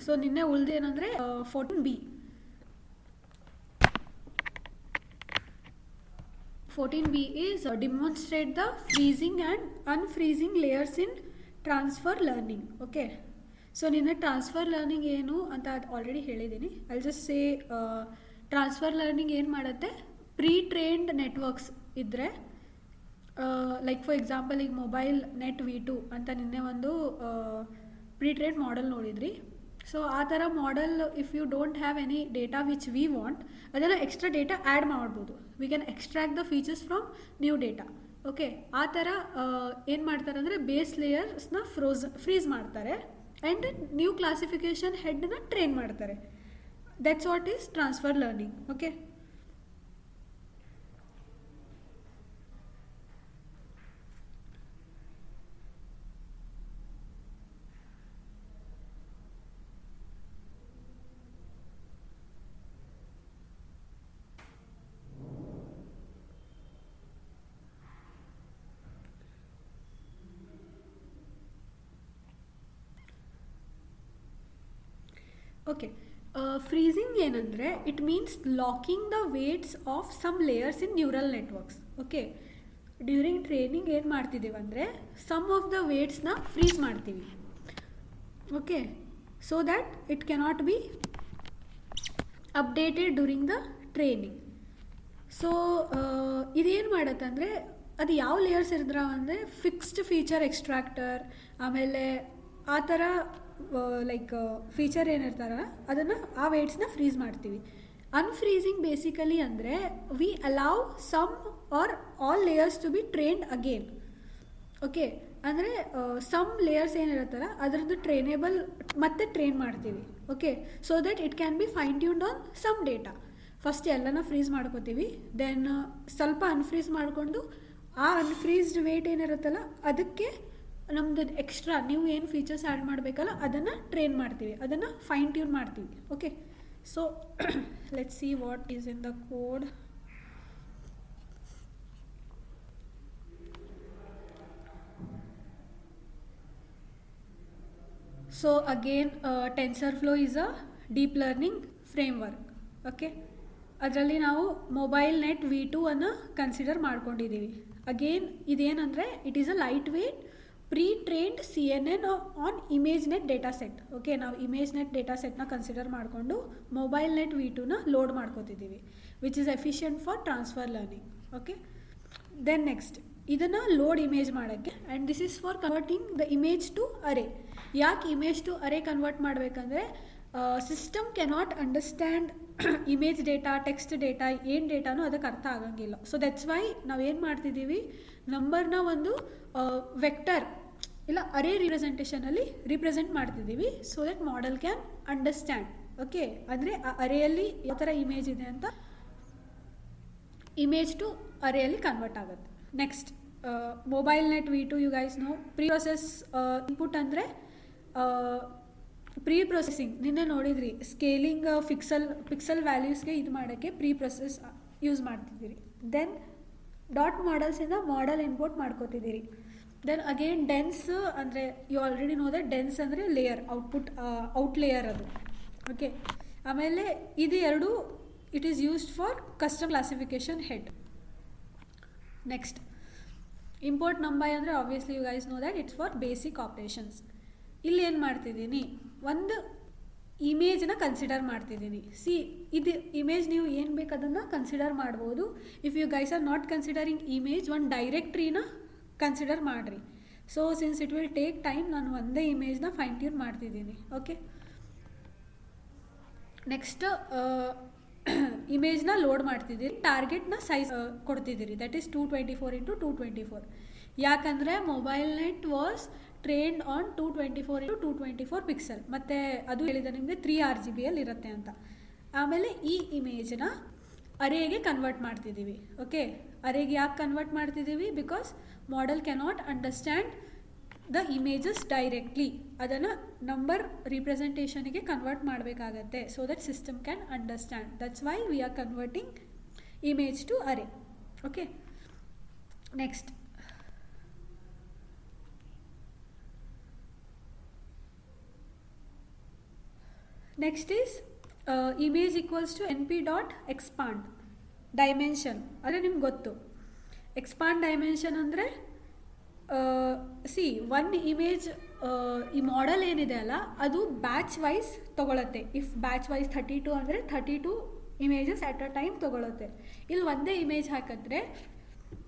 So ನಿನ್ನೆ ಉಳ್ದೇನಂದರೆ 14B. 14B is demonstrate the freezing and unfreezing layers in transfer learning. Okay, so ನಿನ್ನೆ transfer learning ಏನು ಅಂತ ಅದು already ಹೇಳಿದ್ದೀನಿ. I just say transfer learning ಏನು ಮಾಡುತ್ತೆ, ಪ್ರೀ ಟ್ರೈನ್ಡ್ ನೆಟ್ವರ್ಕ್ಸ್ ಇದ್ದರೆ, ಲೈಕ್ ಫಾರ್ ಎಕ್ಸಾಂಪಲ್ ಈಗ ಮೊಬೈಲ್ ನೆಟ್ V2 ಅಂತ ನಿನ್ನೆ ಒಂದು ಪ್ರೀ ಟ್ರೈನ್ಡ್ ಮಾಡೆಲ್ ನೋಡಿದ್ರಿ. ಸೊ ಆ ಥರ model if you don't have any data which we want, ಅದನ್ನು ಎಕ್ಸ್ಟ್ರಾ ಡೇಟಾ ಆ್ಯಡ್ ಮಾಡ್ಬೋದು. We can extract the features from new data. Okay, ಆ ಥರ ಏನು ಮಾಡ್ತಾರೆ ಅಂದರೆ ಬೇಸ್ ಲೇಯರ್ಸ್ನ ಫ್ರೀಸ್ ಮಾಡ್ತಾರೆ ಆ್ಯಂಡ್ ನ್ಯೂ ಕ್ಲಾಸಿಫಿಕೇಷನ್ ಹೆಡ್ನ ಟ್ರೈನ್ ಮಾಡ್ತಾರೆ. That's what is transfer learning. Okay, okay, freezing ಏನಂದರೆ it means locking the weights of some layers in neural networks. Okay, during training ಏನು ಮಾಡ್ತಿದ್ದೀವಿ ಅಂದರೆ ಸಮ್ ಆಫ್ ದ ವೇಟ್ಸ್ನ freeze ಮಾಡ್ತೀವಿ. Okay, so that it cannot be updated during the training. So ಇದೇನು ಮಾಡುತ್ತೆ ಅಂದರೆ ಅದು ಯಾವ ಲೇಯರ್ಸ್ ಇರಿದ್ರ ಅಂದರೆ ಫಿಕ್ಸ್ಡ್ ಫೀಚರ್ ಎಕ್ಸ್ಟ್ರಾಕ್ಟರ್, ಆಮೇಲೆ ಆ ಥರ ಲೈಕ್ ಫೀಚರ್ ಏನಿರ್ತಾರಲ್ಲ ಅದನ್ನು ಆ ವೇಟ್ಸ್ನ ಫ್ರೀಸ್ ಮಾಡ್ತೀವಿ. ಅನ್ಫ್ರೀಸಿಂಗ್ ಬೇಸಿಕಲಿ ಅಂದರೆ we allow some or all layers to be trained again. Okay, ಅಂದರೆ ಸಮ್ ಲೇಯರ್ಸ್ ಏನಿರುತ್ತಲ್ಲ ಅದರದ್ದು ಟ್ರೈನೇಬಲ್ ಮತ್ತೆ ಟ್ರೈನ್ ಮಾಡ್ತೀವಿ. Okay, so that it can be fine tuned on some data. First ಎಲ್ಲನ ಫ್ರೀಸ್ ಮಾಡ್ಕೋತೀವಿ, then ಸ್ವಲ್ಪ unfreeze ಮಾಡಿಕೊಂಡು ಆ ಅನ್ಫ್ರೀಸ್ಡ್ ವೇಟ್ ಏನಿರುತ್ತಲ್ಲ ಅದಕ್ಕೆ ನಮ್ಮದು ಎಕ್ಸ್ಟ್ರಾ ನೀವು ಏನು ಫೀಚರ್ಸ್ ಆ್ಯಡ್ ಮಾಡಬೇಕಲ್ಲ ಅದನ್ನು ಟ್ರೈನ್ ಮಾಡ್ತೀವಿ, ಅದನ್ನು ಫೈನ್ ಟ್ಯೂನ್ ಮಾಡ್ತೀವಿ. Okay, so let's see what is in the code. So again TensorFlow is a deep learning framework. Okay, ಅದರಲ್ಲಿ ನಾವು ಮೊಬೈಲ್ ನೆಟ್ V2 ಅನ್ನು ಕನ್ಸಿಡರ್ ಮಾಡ್ಕೊಂಡಿದ್ದೀವಿ. ಅಗೇನ್ ಇದೇನಂದರೆ it is a light weight pretrained CNN on image net data set. Okay, ನಾವು image net data ಸೆಟ್ನ consider ಮಾಡಿಕೊಂಡು mobile net V2ನ ಲೋಡ್ ಮಾಡ್ಕೋತಿದ್ದೀವಿ, which is efficient for transfer learning. Okay, then next ಇದನ್ನು ಲೋಡ್ ಇಮೇಜ್ ಮಾಡೋಕ್ಕೆ, and this is for converting the image to array. ಯಾಕೆ image to array convert ಮಾಡಬೇಕಂದ್ರೆ system cannot understand image data, text data, ಏನು ಡೇಟಾನೂ ಅದಕ್ಕೆ ಅರ್ಥ ಆಗಂಗಿಲ್ಲ. So that's Y ನಾವೇನು ಮಾಡ್ತಿದ್ದೀವಿ, ನಂಬರ್ನ ಒಂದು ವೆಕ್ಟರ್ ಇಲ್ಲ ಅರೇ ರಿಪ್ರೆಸೆಂಟೇಷನಲ್ಲಿ ರಿಪ್ರೆಸೆಂಟ್ ಮಾಡ್ತಿದ್ದೀವಿ, so that model can understand. Okay, ಅಂದರೆ ಆ ಅರೇಯಲ್ಲಿ ಯಾವ ಥರ ಇಮೇಜ್ ಇದೆ ಅಂತ ಇಮೇಜ್ ಟು ಅರೇಯಲ್ಲಿ ಕನ್ವರ್ಟ್ ಆಗುತ್ತೆ. Next mobile net V2 you guys know pre process input ಅಂದರೆ ಪ್ರೀ ಪ್ರೊಸೆಸಿಂಗ್ ನಿನ್ನೆ ನೋಡಿದ್ರಿ, ಸ್ಕೇಲಿಂಗ್ ಪಿಕ್ಸಲ್ ವ್ಯಾಲ್ಯೂಸ್ಗೆ ಇದು ಮಾಡೋಕ್ಕೆ ಪ್ರೀ ಪ್ರೊಸೆಸ್ ಯೂಸ್ ಮಾಡ್ತಿದ್ದೀರಿ. ದೆನ್ ಡಾಟ್ ಮಾಡೆಲ್ಸಿಂದ ಮಾಡೆಲ್ ಇಂಪೋರ್ಟ್ ಮಾಡ್ಕೋತಿದ್ದೀರಿ. ದೆನ್ ಅಗೇನ್ ಡೆನ್ಸ್ ಅಂದರೆ you already know that dense ಅಂದರೆ ಲೇಯರ್ ಔಟ್ ಲೇಯರ್ ಅದು. ಓಕೆ, ಆಮೇಲೆ ಇದು ಎರಡು it is used for custom classification head. Next import NumPy ಅಂದರೆ obviously you guys know that it's for basic operations. ಇಲ್ಲಿ ಏನು ಮಾಡ್ತಿದ್ದೀನಿ, ಒಂದು ಇಮೇಜ್ನ ಕನ್ಸಿಡರ್ ಮಾಡ್ತಿದ್ದೀನಿ. ಇದು ಇಮೇಜ್ ನೀವು ಏನು ಬೇಕು ಅದನ್ನು ಕನ್ಸಿಡರ್ ಮಾಡ್ಬೋದು. If you guys are not considering image, ಒಂದು ಡೈರೆಕ್ಟ್ರಿನ ಕನ್ಸಿಡರ್ ಮಾಡಿರಿ. So since it will take time, ನಾನು ಒಂದೇ ಇಮೇಜ್ನ ಫೈನ್ ಟ್ಯೂನ್ ಮಾಡ್ತಿದ್ದೀನಿ. ಓಕೆ, ನೆಕ್ಸ್ಟ್ ಇಮೇಜ್ನ ಲೋಡ್ ಮಾಡ್ತಿದ್ದೀರಿ, ಟಾರ್ಗೆಟ್ನ ಸೈಜ್ ಕೊಡ್ತಿದ್ದೀರಿ, ದಟ್ ಈಸ್ 224x224. ಯಾಕಂದರೆ mobile net was trained on 224x224 pixel, ಮತ್ತು ಅದು ಹೇಳಿದೆ ನಿಮಗೆ 3 RGBಯಲ್ಲಿ ಇರುತ್ತೆ ಅಂತ. ಆಮೇಲೆ ಈ ಇಮೇಜ್ನ ಅರೇಗೆ ಕನ್ವರ್ಟ್ ಮಾಡ್ತಿದ್ದೀವಿ. ಓಕೆ, ಅರೇಗೆ ಯಾಕೆ ಕನ್ವರ್ಟ್ ಮಾಡ್ತಿದ್ದೀವಿ, because model cannot understand the images directly, ಅದನ್ನು ನಂಬರ್ ರಿಪ್ರೆಸೆಂಟೇಷನ್ಗೆ ಕನ್ವರ್ಟ್ ಮಾಡಬೇಕಾಗತ್ತೆ, so that system can understand. That's why we are converting image to array. Okay, next next is image equals to N P dot expand dimension. ಅಂದರೆ ನಿಮ್ಗೆ ಗೊತ್ತು expand dimension ಅಂದರೆ one image ಈ model ಏನಿದೆ ಅಲ್ಲ ಅದು batch wise ತೊಗೊಳತ್ತೆ. If batch wise 32 ಅಂದರೆ 32 ಇಮೇಜಸ್ ಅಟ್ ಅ ಟೈಮ್ ತೊಗೊಳುತ್ತೆ. ಇಲ್ಲಿ ಒಂದೇ ಇಮೇಜ್ ಹಾಕಿದ್ರೆ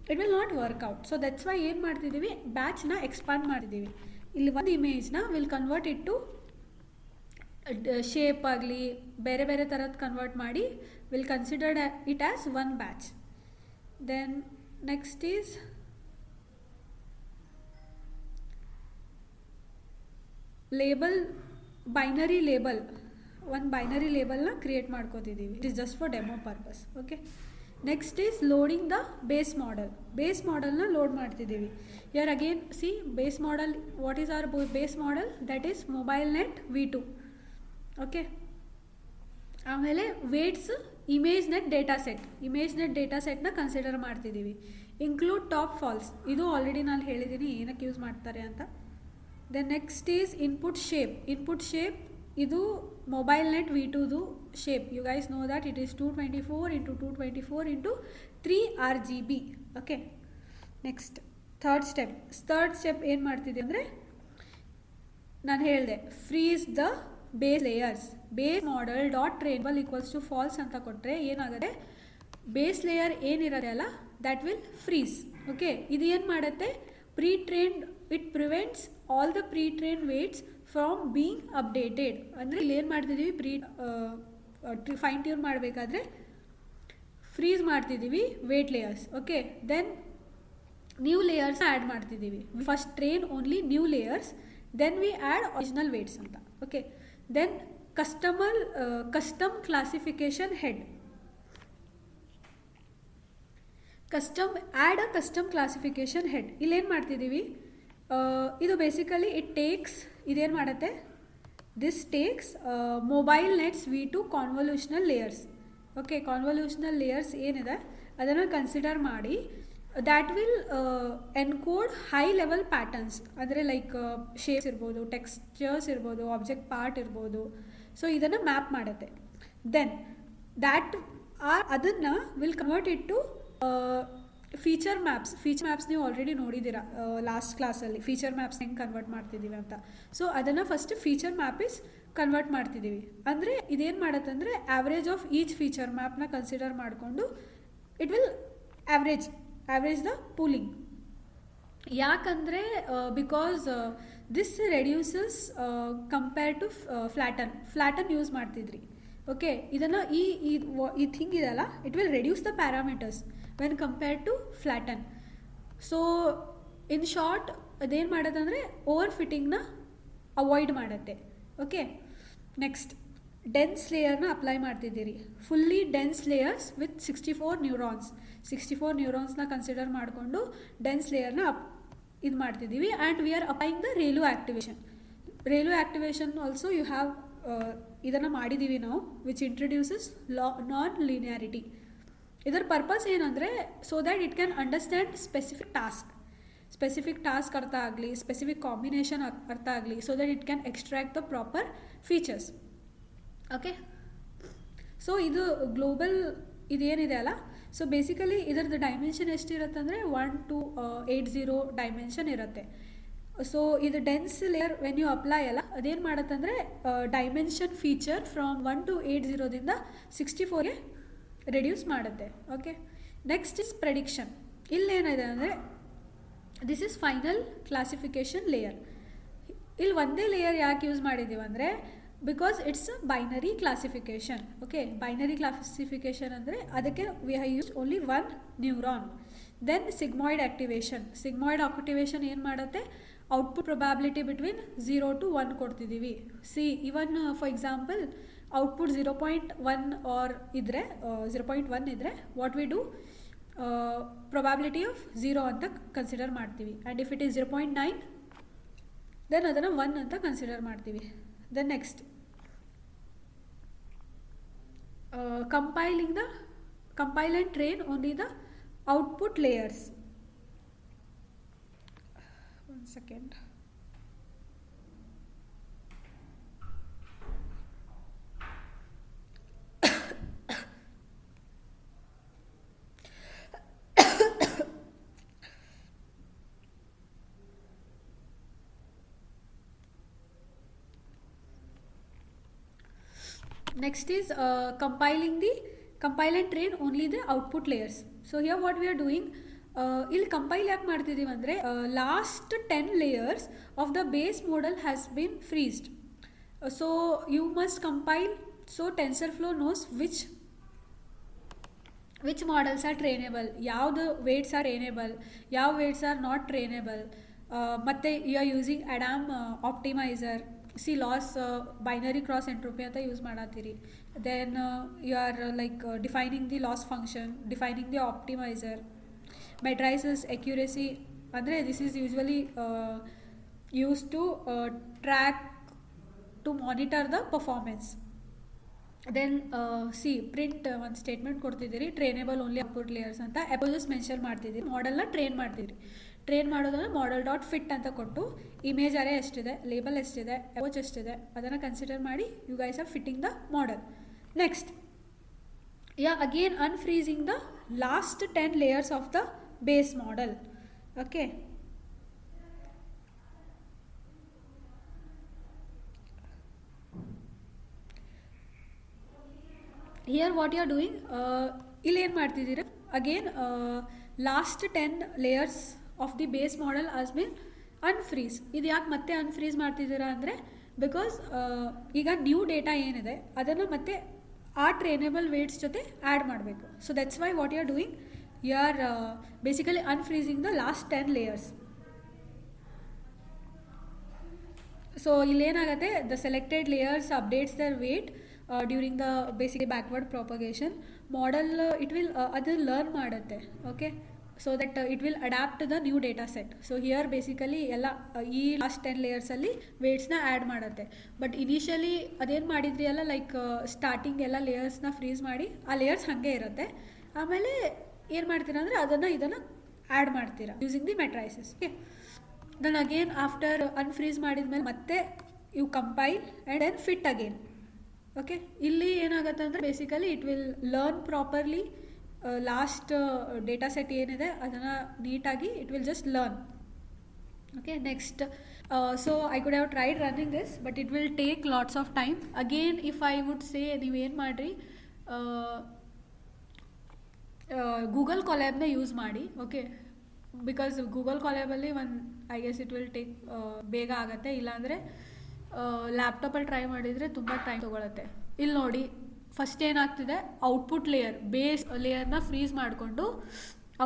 it will not work out. So that's why ಏನು ಮಾಡ್ತಿದ್ದೀವಿ, ಬ್ಯಾಚ್ನ ಎಕ್ಸ್ಪಾಂಡ್ ಮಾಡಿದ್ದೀವಿ. ಇಲ್ಲಿ ಒಂದು ಇಮೇಜ್ನ will convert it to shape ಆಗಲಿ ಬೇರೆ ಬೇರೆ ಥರದ್ದು ಕನ್ವರ್ಟ್ ಮಾಡಿ will considered it as one batch. Then next is label, binary label. ಒಂದು ಬೈನರಿ ಲೇಬಲ್ನ ಕ್ರಿಯೇಟ್ ಮಾಡ್ಕೋತಿದ್ದೀವಿ. It is just for demo purpose. Okay, next is loading the base model. Base ಮಾಡೆಲ್ನ load ಮಾಡ್ತಿದ್ದೀವಿ. Here again see base model, what is hour base model? That is mobile net V2. Okay, ಆಮೇಲೆ weights image net data set. Image net data ಸೆಟ್ನ consider ಮಾಡ್ತಿದ್ದೀವಿ. Include top false, ಇದು already ನಾನು ಹೇಳಿದ್ದೀನಿ ಏನಕ್ಕೆ use ಮಾಡ್ತಾರೆ ಅಂತ. Then next is input shape. Input shape ಇದು ಮೊಬೈಲ್ ನೆಟ್ V2ದು shape. You guys know that it is 224 × 224 × 3 RGB. Okay, next third step ಏನು ಮಾಡ್ತಿದ್ದೆ ಅಂದರೆ ನಾನು ಹೇಳಿದೆ freeze the base layers. Base model dot ಟ್ರೇನಬಲ್ equals to falls ಅಂತ ಕೊಟ್ಟರೆ ಏನಾಗುತ್ತೆ, ಬೇಸ್ ಲೇಯರ್ ಏನಿರುತ್ತೆ ಅಲ್ಲ ದ್ಯಾಟ್ ವಿಲ್ ಫ್ರೀಸ್. ಓಕೆ, ಇದು ಏನು ಮಾಡುತ್ತೆ, pretrained, it prevents all the pretrained weights from being updated. ಅಂದರೆ ಇಲ್ಲಿ ಏನು ಮಾಡ್ತಿದ್ದೀವಿ, ಫೈನ್ ಟ್ಯೂನ್ ಮಾಡಬೇಕಾದ್ರೆ ಫ್ರೀಸ್ ಮಾಡ್ತಿದ್ದೀವಿ weight layers. Okay, then new ಲೇಯರ್ಸ್ನ ಆ್ಯಡ್ ಮಾಡ್ತಿದ್ದೀವಿ. First train only new layers, then we add original weights ಅಂತ. Okay, then custom classification head. Add a custom classification head. ಇಲ್ಲೇನು ಮಾಡ್ತಿದ್ದೀವಿ, ಇದು ಬೇಸಿಕಲಿ ಇದೇನು ಮಾಡುತ್ತೆ, this takes mobile nets V2 convolutional layers. Okay, convolutional layers ಏನಿದೆ ಅದನ್ನು consider ಮಾಡಿ that will encode high level patterns. ಅಂದರೆ ಲೈಕ್ ಶೇಪ್ಸ್ ಇರ್ಬೋದು, ಟೆಕ್ಸ್ಚರ್ಸ್ ಇರ್ಬೋದು, ಆಬ್ಜೆಕ್ಟ್ ಪಾರ್ಟ್ ಇರ್ಬೋದು. ಸೊ ಇದನ್ನು ಮ್ಯಾಪ್ ಮಾಡುತ್ತೆ. ದೆನ್ ಅದನ್ನು will convert it to feature maps ನೀವು ಆಲ್ರೆಡಿ ನೋಡಿದ್ದೀರಾ ಲಾಸ್ಟ್ ಕ್ಲಾಸಲ್ಲಿ, ಫೀಚರ್ ಮ್ಯಾಪ್ಸ್ ಹೆಂಗೆ ಕನ್ವರ್ಟ್ ಮಾಡ್ತಿದ್ದೀವಿ ಅಂತ. ಸೊ ಅದನ್ನು ಫಸ್ಟ್ ಫೀಚರ್ ಮ್ಯಾಪಿಸ್ ಕನ್ವರ್ಟ್ ಮಾಡ್ತಿದ್ದೀವಿ. ಅಂದರೆ ಇದೇನು ಮಾಡುತ್ತೆ ಅಂದರೆ ಆವ್ರೇಜ್ ಆಫ್ ಈಚ್ ಫೀಚರ್ ಮ್ಯಾಪ್ನ ಕನ್ಸಿಡರ್ ಮಾಡಿಕೊಂಡು it will average the pooling. ಯಾಕಂದರೆ because this reduces compare to flatten use ಮಾಡ್ತಿದ್ರಿ. ಓಕೆ, ಇದನ್ನು ಈ ಥಿಂಗ್ ಇದೆಲ್ಲ it will reduce the parameters when compared to flatten. So in short ಅದೇನು ಮಾಡುತ್ತೆ ಅಂದರೆ ಓವರ್ ಫಿಟ್ಟಿಂಗ್ನ ಅವಾಯ್ಡ್ ಮಾಡುತ್ತೆ. ಓಕೆ, ನೆಕ್ಸ್ಟ್ ಡೆನ್ಸ್ ಲೇಯರ್ನ ಅಪ್ಲೈ ಮಾಡ್ತಿದ್ದೀರಿ. ಫುಲ್ಲಿ ಡೆನ್ಸ್ ಲೇಯರ್ಸ್ ವಿತ್ 64 ನ್ಯೂರಾನ್ಸ್ನ ಕನ್ಸಿಡರ್ ಮಾಡಿಕೊಂಡು ಡೆನ್ಸ್ ಲೇಯರ್ನ ಇದು ಮಾಡ್ತಿದ್ದೀವಿ. And we are applying the ReLU activation also you have ಇದನ್ನು ಮಾಡಿದ್ದೀವಿ ನಾವು, ವಿಚ್ ಇಂಟ್ರಡ್ಯೂಸಸ್ ನಾನ್ ಲೀನಿಯಾರಿಟಿ. ಇದರ ಪರ್ಪಸ್ ಏನಂದರೆ so that it can understand specific task ಅರ್ಥ ಆಗಲಿ, ಸ್ಪೆಸಿಫಿಕ್ ಕಾಂಬಿನೇಷನ್ ಅರ್ಥ ಆಗಲಿ, so that it can extract the proper features. Okay, so ಇದು ಗ್ಲೋಬಲ್ ಇದೇನಿದೆ ಅಲ್ಲ, ಸೊ ಬೇಸಿಕಲಿ ಇದರದ್ದು ಡೈಮೆನ್ಷನ್ ಎಷ್ಟಿರುತ್ತೆ ಅಂದರೆ 1 to 80 ಡೈಮೆನ್ಷನ್ ಇರುತ್ತೆ. ಸೊ ಇದು dense layer when you apply ಅಲ್ಲ ಅದೇನು ಮಾಡುತ್ತೆ ಅಂದರೆ ಡೈಮೆನ್ಷನ್ ಫೀಚರ್ ಫ್ರಾಮ್ 1 to 80ದಿಂದ 64ಗೆ ರೆಡ್ಯೂಸ್ ಮಾಡುತ್ತೆ. Okay, next is prediction. ಇಲ್ಲೇನಿದೆ ಅಂದರೆ this is final classification layer. ಇಲ್ಲಿ ಒಂದೇ ಲೇಯರ್ ಯಾಕೆ ಯೂಸ್ ಮಾಡಿದ್ದೀವಿ ಅಂದರೆ because it's binary classification. Okay, binary classification ಅಂದರೆ ಅದಕ್ಕೆ we have use only 1 neuron. Then sigmoid activation ಏನು ಮಾಡುತ್ತೆ, output probability between 0 to 1 ಕೊಡ್ತಿದ್ದೀವಿ. Even for example output 0.1 or ಇದ್ದರೆ 0.1 ಇದ್ದರೆ what we do, probability of 0 ಅಂತ ಕನ್ಸಿಡರ್ ಮಾಡ್ತೀವಿ. And if it is 0.9 then ಅದನ್ನು 1 ಅಂತ ಕನ್ಸಿಡರ್ ಮಾಡ್ತೀವಿ. Then next compile and train only the output layers. One second. Next is compile and train only the output layers. So here what we are doing, ಇಲ್ಲಿ compile ಯಾಕೆ ಮಾಡ್ತಿದ್ದೀವಿ ಅಂದರೆ last 10 layers of the base model has been freezed. So you must compile so TensorFlow knows which models are trainable, ಯಾವ್ದು weights are trainable, ಯಾವ weights are not trainable. ಮತ್ತು you are using ADAM optimizer, see loss binary cross entropy ಅಂತ use ಮಾಡತ್ತೀರಿ. Then you are like defining the loss function, defining the optimiser, metrics accuracy ಅಂದರೆ this is usually use to track to monitor the performance. Then see print ಒಂದು statement ಕೊಡ್ತಿದ್ದೀರಿ, trainable only output layers ಅಂತ ಅಪೋಸಸ್ mention ಮಾಡ್ತಿದ್ದೀರಿ, ಮಾಡೆಲ್ನ train ಮಾಡ್ತಿದ್ದೀರಿ. Train ಮಾಡೋದಂದ್ರೆ ಮಾಡಲ್ dot fit ಅಂತ ಕೊಟ್ಟು ಇಮೇಜ್ ಅರೇ ಎಷ್ಟಿದೆ, ಲೇಬಲ್ ಎಷ್ಟಿದೆ, ಅಪೋಚ್ ಎಷ್ಟಿದೆ ಅದನ್ನು ಕನ್ಸಿಡರ್ ಮಾಡಿ you guys are fitting the model. Next again unfreezing the last 10 layers of the base model. Okay, here what you are doing, ಇಲ್ಲಿ ಏನು ಮಾಡ್ತಿದ್ದೀರ, again last 10 layers of the base model as been unfreeze. ಇದು ಯಾಕೆ ಮತ್ತೆ unfreeze ಮಾಡ್ತಿದ್ದೀರಾ ಅಂದರೆ because ಈಗ new data ಏನಿದೆ ಅದನ್ನು ಮತ್ತೆ ಆ ಟ್ರೈನೇಬಲ್ ವೇಟ್ಸ್ ಜೊತೆ ಆ್ಯಡ್ ಮಾಡಬೇಕು. So that's why what you are doing, you are basically unfreezing the last 10 layers. So ಇಲ್ಲೇನಾಗುತ್ತೆ, the selected layers updates their weight during the basically backward propagation. Model it will ಅದು learn ಮಾಡುತ್ತೆ. Okay, so that it will adapt the new data set. So here basically ಎಲ್ಲ ಈ last 10 layers ವೇಟ್ಸ್ನ add ಮಾಡುತ್ತೆ. But initially ಅದೇನು ಮಾಡಿದ್ರಿ ಅಲ್ಲ, like starting ಎಲ್ಲ ಲೇಯರ್ಸ್ನ ಫ್ರೀಸ್ ಮಾಡಿ ಆ ಲೇಯರ್ಸ್ ಹಾಗೆ ಇರುತ್ತೆ. ಆಮೇಲೆ ಏನು ಮಾಡ್ತೀರಾ ಅಂದರೆ ಇದನ್ನು ಆ್ಯಡ್ ಮಾಡ್ತೀರಾ using the metrics. Okay, then again after unfreeze ಮಾಡಿದ್ಮೇಲೆ ಮತ್ತೆ you compile and then fit again. Okay, ಇಲ್ಲಿ ಏನಾಗುತ್ತೆ ಅಂದರೆ basically it will learn properly last data set ಏನಿದೆ ಅದನ್ನು ನೀಟಾಗಿ it will just learn. Okay, next so I could have tried running this but it will take lots of time. Again if I would say, ನೀವೇನು ಮಾಡಿರಿ, Google ಕೊಲ್ಯಾಬ್ನ use ಮಾಡಿ. Okay, because Google ಕೊಲ್ಯಾಬಲ್ಲಿ I guess it will take ಬೇಗ ಆಗುತ್ತೆ. ಇಲ್ಲಾಂದರೆ ಲ್ಯಾಪ್ಟಾಪಲ್ಲಿ try ಮಾಡಿದರೆ ತುಂಬ ಟೈಮ್ ತೊಗೊಳುತ್ತೆ. ಇಲ್ಲಿ ನೋಡಿ, ಫಸ್ಟ್ ಏನಾಗ್ತಿದೆ, ಔಟ್ಪುಟ್ ಲೇಯರ್ ಬೇಸ್ ಲೇಯರ್ನ ಫ್ರೀಸ್ ಮಾಡಿಕೊಂಡು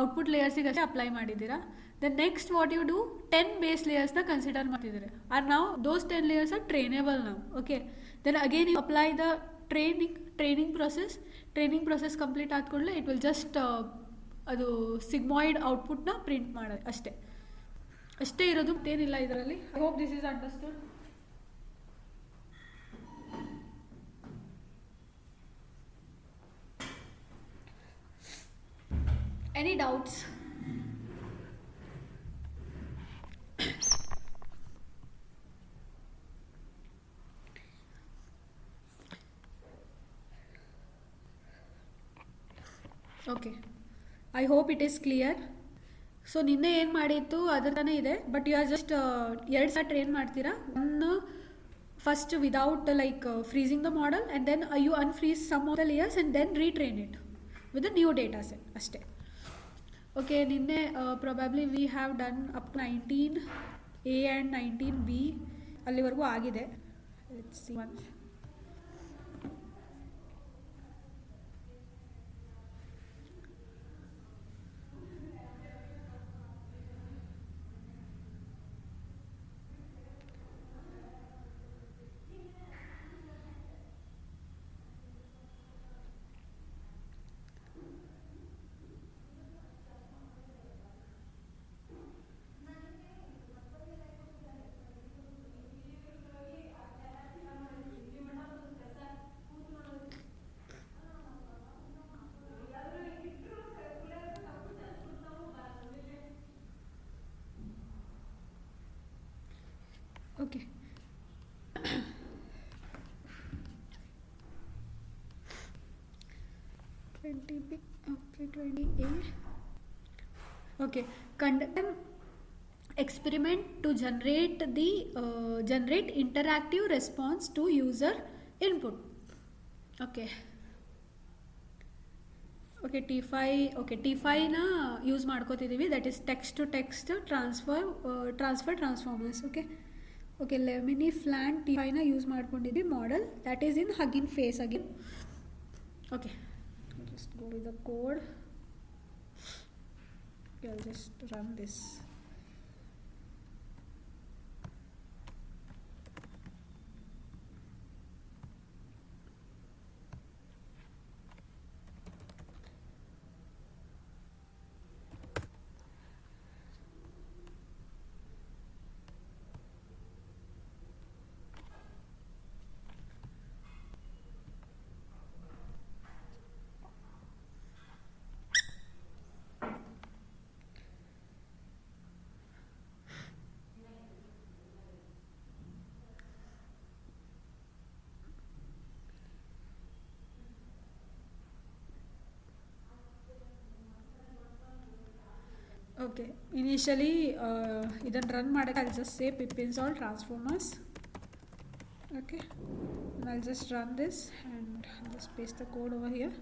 ಔಟ್ಪುಟ್ ಲೇಯರ್ಸಿಗೆ ಅಷ್ಟೇ ಅಪ್ಲೈ ಮಾಡಿದ್ದೀರಾ. Then next what you do, 10 base ಲೇಯರ್ಸ್ನ ಕನ್ಸಿಡರ್ ಮಾಡ್ತಿದ್ದೀರಿ. ಆರ್ ನಾವು ದೋಸ್ 10 layers ಆರ್ ಟ್ರೈನೇಬಲ್ ನಾವು. Okay, then again you apply the training process complete ಆದ ಕೂಡಲೇ ಇಟ್ ವಿಲ್ ಜಸ್ಟ್ ಅದು ಸಿಗ್ಮಾಯ್ಡ್ ಔಟ್ಪುಟ್ನ ಪ್ರಿಂಟ್ ಮಾಡೋದು ಅಷ್ಟೇ ಇರೋದು, ಮತ್ತೇನಿಲ್ಲ ಇದರಲ್ಲಿ. I hope this is understood. Any doubts? Okay, I hope it is clear. So ನಿನ್ನೆ ಏನು ಮಾಡಿತ್ತು ಅದ್ರ ತಾನೇ ಇದೆ, ಬಟ್ ಯು ಆರ್ ಜಸ್ಟ್ 2 ಸಲ ಟ್ರೈನ್ ಮಾಡ್ತೀರಾ. ಒಂದು first without like freezing the model and then you unfreeze some of the layers and then retrain it with the new data set ಅಷ್ಟೇ. ಓಕೆ, ನಿನ್ನೆ probably we have done up 19A and 19B ಅಲ್ಲಿವರೆಗೂ ಆಗಿದೆ. Let's see once. Okay. (20B) okay, 20A. Okay, conduct an experiment to generate interactive response to user input. Okay okay T ಫೈನ use ಮಾಡ್ಕೋತಿದ್ದೀವಿ, that is text to text transformers. Okay LaMini Flan ಟಿ5ನ use ಮಾಡ್ಕೊಂಡಿದ್ವಿ model that is in Hugging Face again. Okay just go with the code. I'll just run this. Okay initially ಇದನ್ನು run ಮಾಡೋಕ್ಕೆ I'll just say pip install transformers. Okay, and I'll just run this and I'll just paste the code over here.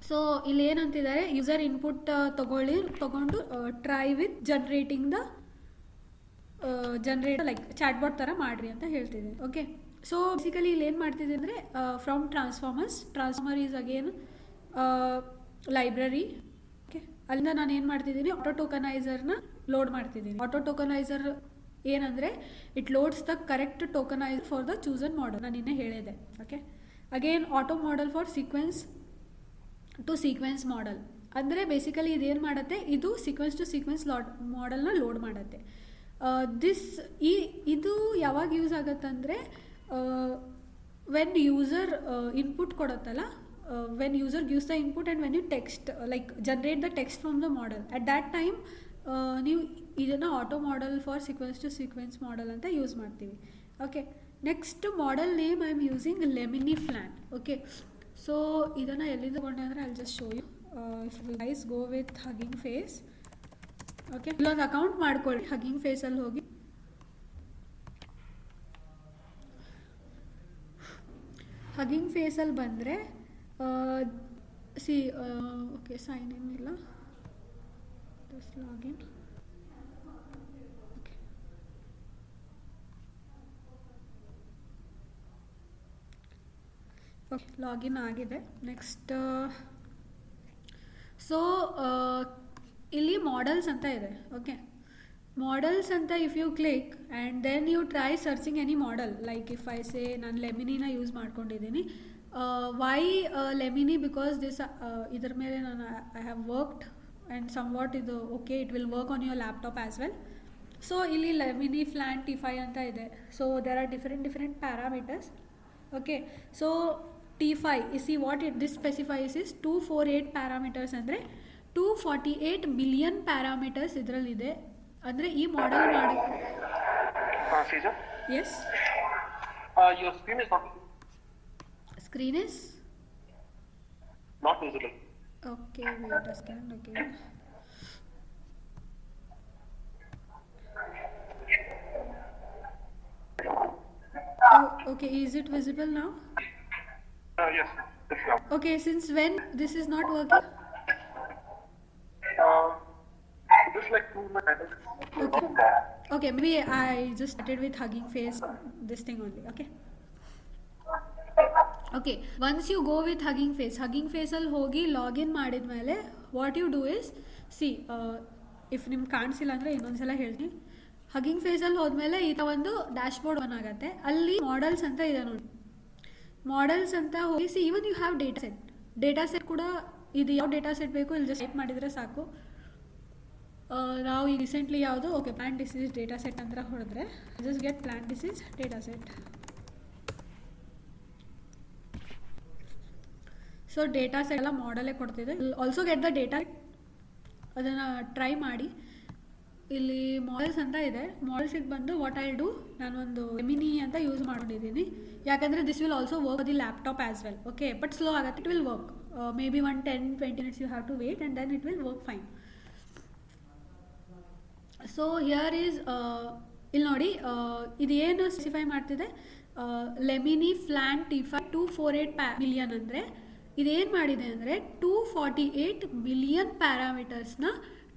So ಇಲ್ಲಿ ಏನಂತಿದ್ದಾರೆ, user input ತಗೊಂಡು try with generating the generate like chatbot ಥರ ಮಾಡಿರಿ ಅಂತ ಹೇಳ್ತಿದ್ದೀನಿ. Okay so basically ಇಲ್ಲಿ ಏನು ಮಾಡ್ತಿದ್ದೆ ಅಂದರೆ from transformer is again library. Okay ಅಲ್ಲಿಂದ ನಾನು ಏನು ಮಾಡ್ತಿದ್ದೀನಿ, ಆಟೋ ಟೋಕನೈಸರ್ನ ಲೋಡ್ ಮಾಡ್ತಿದ್ದೀನಿ. ಆಟೋ ಟೋಕನೈಸರ್ ಏನಂದರೆ it loads the correct tokenizer for the chosen model, ನಾನು ಇನ್ನೇ ಹೇಳಿದೆ. Okay again auto model for sequence to sequence model ಅಂದರೆ ಬೇಸಿಕಲಿ ಇದೇನು ಮಾಡುತ್ತೆ, ಇದು ಸೀಕ್ವೆನ್ಸ್ ಟು ಸೀಕ್ವೆನ್ಸ್ ಮಾಡೆಲ್ನ ಲೋಡ್ ಮಾಡುತ್ತೆ. ಇದು ಯಾವಾಗ ಯೂಸ್ ಆಗುತ್ತಂದರೆ ವೆನ್ ಯೂಸರ್ ಇನ್ಪುಟ್ ಕೊಡುತ್ತಲ್ಲ, when user gives the input and when you text like generate the text from the model at that time ನೀವು ಇದನ್ನು auto model for sequence to sequence model ಅಂತ use ಮಾಡ್ತೀವಿ. Okay next model name I am using LaMini Flan. Okay so ಇದನ್ನು ಎಲ್ಲಿಂದ ತಗೊಂಡೆ ಅಂದರೆ I will just show you. If you guys go with Hugging Face. Okay ಇಲ್ಲೊಂದು account ಮಾಡ್ಕೊಳ್ಳಿ, Hugging ಫೇಸಲ್ಲಿ ಹೋಗಿ ಹಗ್ಗಿಂಗ್ ಫೇಸಲ್ಲಿ ಬಂದರೆ ಓಕೆ ಸೈನ್ ಇನ್ ಇಲ್ಲ, ಜಸ್ಟ್ ಲಾಗಿನ್. ಓಕೆ ಲಾಗಿನ್ ಆಗಿದೆ. ನೆಕ್ಸ್ಟ್ ಸೊ ಇಲ್ಲಿ ಮಾಡೆಲ್ಸ್ ಅಂತ ಇದೆ. ಓಕೆ ಮಾಡೆಲ್ಸ್ ಅಂತ if you click and then you try searching any model, like if I say ನಾನು ಲೆಮಿನಿನ ಯೂಸ್ ಮಾಡ್ಕೊಂಡಿದ್ದೀನಿ. Why LaMini? ಬಿಕಾಸ್ ದಿಸ್ ಇದ್ರ ಮೇಲೆ ನಾನು I have worked and somewhat ಇದು okay it will work on your laptop as well. So ಇಲ್ಲಿ LaMini Flan T five ಅಂತ ಇದೆ. So there are different parameters. Okay so T5 see what this specifies is 248 parameters ಅಂದರೆ 248 billion parameters ಇದರಲ್ಲಿದೆ. ಅಂದರೆ ಈ model ಮಾಡಿ S your screen is not screen is not visible. Okay wait a second. Okay is it visible now? Yes, it's now. Okay, since when this is not working? Just like 2 minutes. Okay, maybe I just started with Hugging Face, this thing only. Okay, once you go with Hugging Face ಅಲ್ಲಿ ಹೋಗಿ login ಮಾಡಿದ್ಮೇಲೆ what you do is if ನಿಮ್ಗೆ ಕಾಣಿಸಿಲ್ಲ ಅಂದರೆ ಇನ್ನೊಂದ್ಸಲ ಹೇಳ್ತೀನಿ. ಹಗ್ಗಿಂಗ್ ಫೇಸಲ್ಲಿ ಹೋದ್ಮೇಲೆ ಈ ಒಂದು ಡ್ಯಾಶ್ ಬೋರ್ಡ್ ಓನ್ ಆಗುತ್ತೆ. ಅಲ್ಲಿ ಮಾಡೆಲ್ಸ್ ಅಂತ ಇದೆ ನೋಡಿ, ಮಾಡೆಲ್ಸ್ ಅಂತ ಹೋಗಿ even you have data set ಕೂಡ ಇದು ಯಾವ ಡೇಟಾ ಸೆಟ್ ಬೇಕು ಇಲ್ಲಿ ಜಸ್ಟ್ ಟೈಪ್ ಮಾಡಿದರೆ ಸಾಕು. ನಾವು ಈಗ ರೀಸೆಂಟ್ಲಿ ಯಾವುದು okay plant disease data set ಅಂತ ಹೊಡೆದ್ರೆ just get plant disease data set. So data set ಎಲ್ಲ ಮಾಡೆಲೇ ಕೊಡ್ತಿದೆ. ಆಲ್ಸೋ ಗೆಟ್ ದ ಡೇಟಾ, ಅದನ್ನು ಟ್ರೈ ಮಾಡಿ. ಇಲ್ಲಿ ಮಾಡೆಲ್ಸ್ ಅಂತ ಇದೆ, ಮಾಡೆಲ್ಸಿಗೆ ಬಂದು ವಾಟ್ ಐ ಡೂ, ನಾನೊಂದು ಲೆಮಿನಿ ಅಂತ ಯೂಸ್ ಮಾಡಿದ್ದೀನಿ. ಯಾಕಂದರೆ this will also work the laptop as well. Okay but slow ಆಗುತ್ತೆ, it will work maybe 10-20 minutes you have to wait and then it will work fine. So here is ಇಲ್ಲಿ ನೋಡಿ ಇದು ಏನು specify ಮಾಡ್ತಿದೆ, ಲೆಮಿನಿ ಫ್ಲ್ಯಾನ್ T5 248 million ಅಂದರೆ ಇದೇನು ಮಾಡಿದೆ ಅಂದರೆ 248 ಮಿಲಿಯನ್ ಪ್ಯಾರಾಮೀಟರ್ಸ್ನ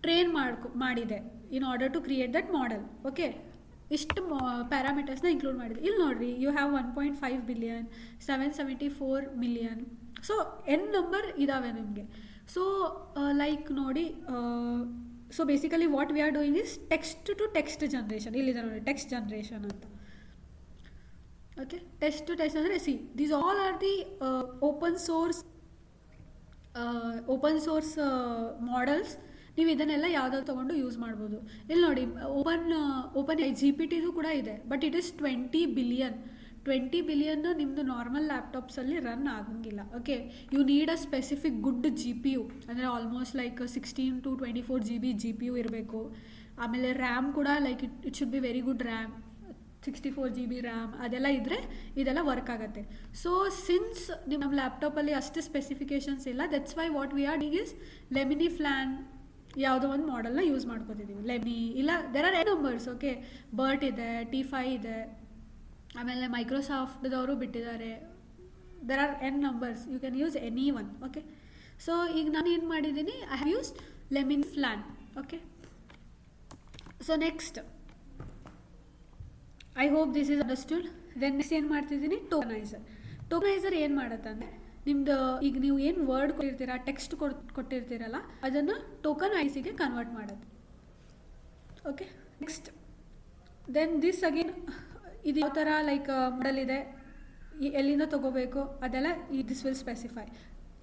ಟ್ರೈನ್ ಮಾಡಿದೆ in order to create that model. Okay, ಇಷ್ಟು ಪ್ಯಾರಾಮೀಟರ್ಸ್ನ ಇನ್ಕ್ಲೂಡ್ ಮಾಡಿದೆ. ಇಲ್ಲಿ ನೋಡಿರಿ, you have 1.5 billion 774 million. So n number ಇದ್ದಾವೆ ನಿಮಗೆ. ಸೊ ಲೈಕ್ ನೋಡಿ, so basically what we are doing is text to text generation. ಇಲ್ಲಿದೆ ನೋಡಿ, ಟೆಕ್ಸ್ಟ್ ಜನ್ರೇಷನ್ ಅಂತ. ಓಕೆ, ಟೆಕ್ಸ್ಟ್ ಟು ಟೆಕ್ಸ್ಟ್ ಅಂದರೆ these all are the open source models. ನೀವು ಇದನ್ನೆಲ್ಲ ಯಾವುದಾದ್ರು ತೊಗೊಂಡು ಯೂಸ್ ಮಾಡ್ಬೋದು. ಇಲ್ಲಿ ನೋಡಿ, ಓಪನ್ GPT ಕೂಡ ಇದೆ, ಬಟ್ ಇಟ್ ಈಸ್ 20 ಬಿಲಿಯನ್ ನಿಮ್ಮದು ನಾರ್ಮಲ್ ಲ್ಯಾಪ್ಟಾಪ್ಸಲ್ಲಿ ರನ್ ಆಗಂಗಿಲ್ಲ. Okay, you need a specific good GPU, ಅಂದರೆ almost like 16 to 24 GB GPU ಇರಬೇಕು. ಆಮೇಲೆ ರ್ಯಾಮ್ ಕೂಡ like it should be very good RAM, 64 GB RAM ಅದೆಲ್ಲ ಇದ್ದರೆ ಇದೆಲ್ಲ ವರ್ಕ್ ಆಗುತ್ತೆ. ಸೊ ಸಿನ್ಸ್ ನಮ್ಮ ಲ್ಯಾಪ್ಟಾಪಲ್ಲಿ ಅಷ್ಟು ಸ್ಪೆಸಿಫಿಕೇಷನ್ಸ್ ಇಲ್ಲ, that's why what we are doing is LaMini Flan ಯಾವುದೋ ಒಂದು ಮಾಡೆಲ್ನ ಯೂಸ್ ಮಾಡ್ಕೋತಿದ್ದೀವಿ. ಲೆಮಿ ಇಲ್ಲ, there are n numbers. Okay, BERT ಇದೆ, T5 ಇದೆ, ಆಮೇಲೆ ಮೈಕ್ರೋಸಾಫ್ಟ್ದವರು ಬಿಟ್ಟಿದ್ದಾರೆ. There are n numbers, you can use any one. Okay, so ಈಗ ನಾನು ಏನು ಮಾಡಿದ್ದೀನಿ, I have used LaMini Flan. Okay, so next I hope this is understood. Then next ಏನು ಮಾಡ್ತಿದ್ದೀನಿ, ಟೋಕನೈಸರ್ ಏನು ಮಾಡುತ್ತಂದರೆ ನಿಮ್ದು ಈಗ ನೀವು ಏನು ವರ್ಡ್ ಕೊಟ್ಟಿರ್ತೀರ, ಟೆಕ್ಸ್ಟ್ ಕೊಟ್ಟಿರ್ತೀರಲ್ಲ, ಅದನ್ನು ಟೋಕನ್ ಐಸಿಗೆ ಕನ್ವರ್ಟ್ ಮಾಡೋದು. Okay, next then this again ಇದು ಯಾವ ಥರ ಲೈಕ್ ಮಾಡೆಲ್ ಇದೆ, ಎಲ್ಲಿಂದ ತೊಗೋಬೇಕು ಅದೆಲ್ಲ ದಿಸ್ ವಿಲ್ ಸ್ಪೆಸಿಫೈ.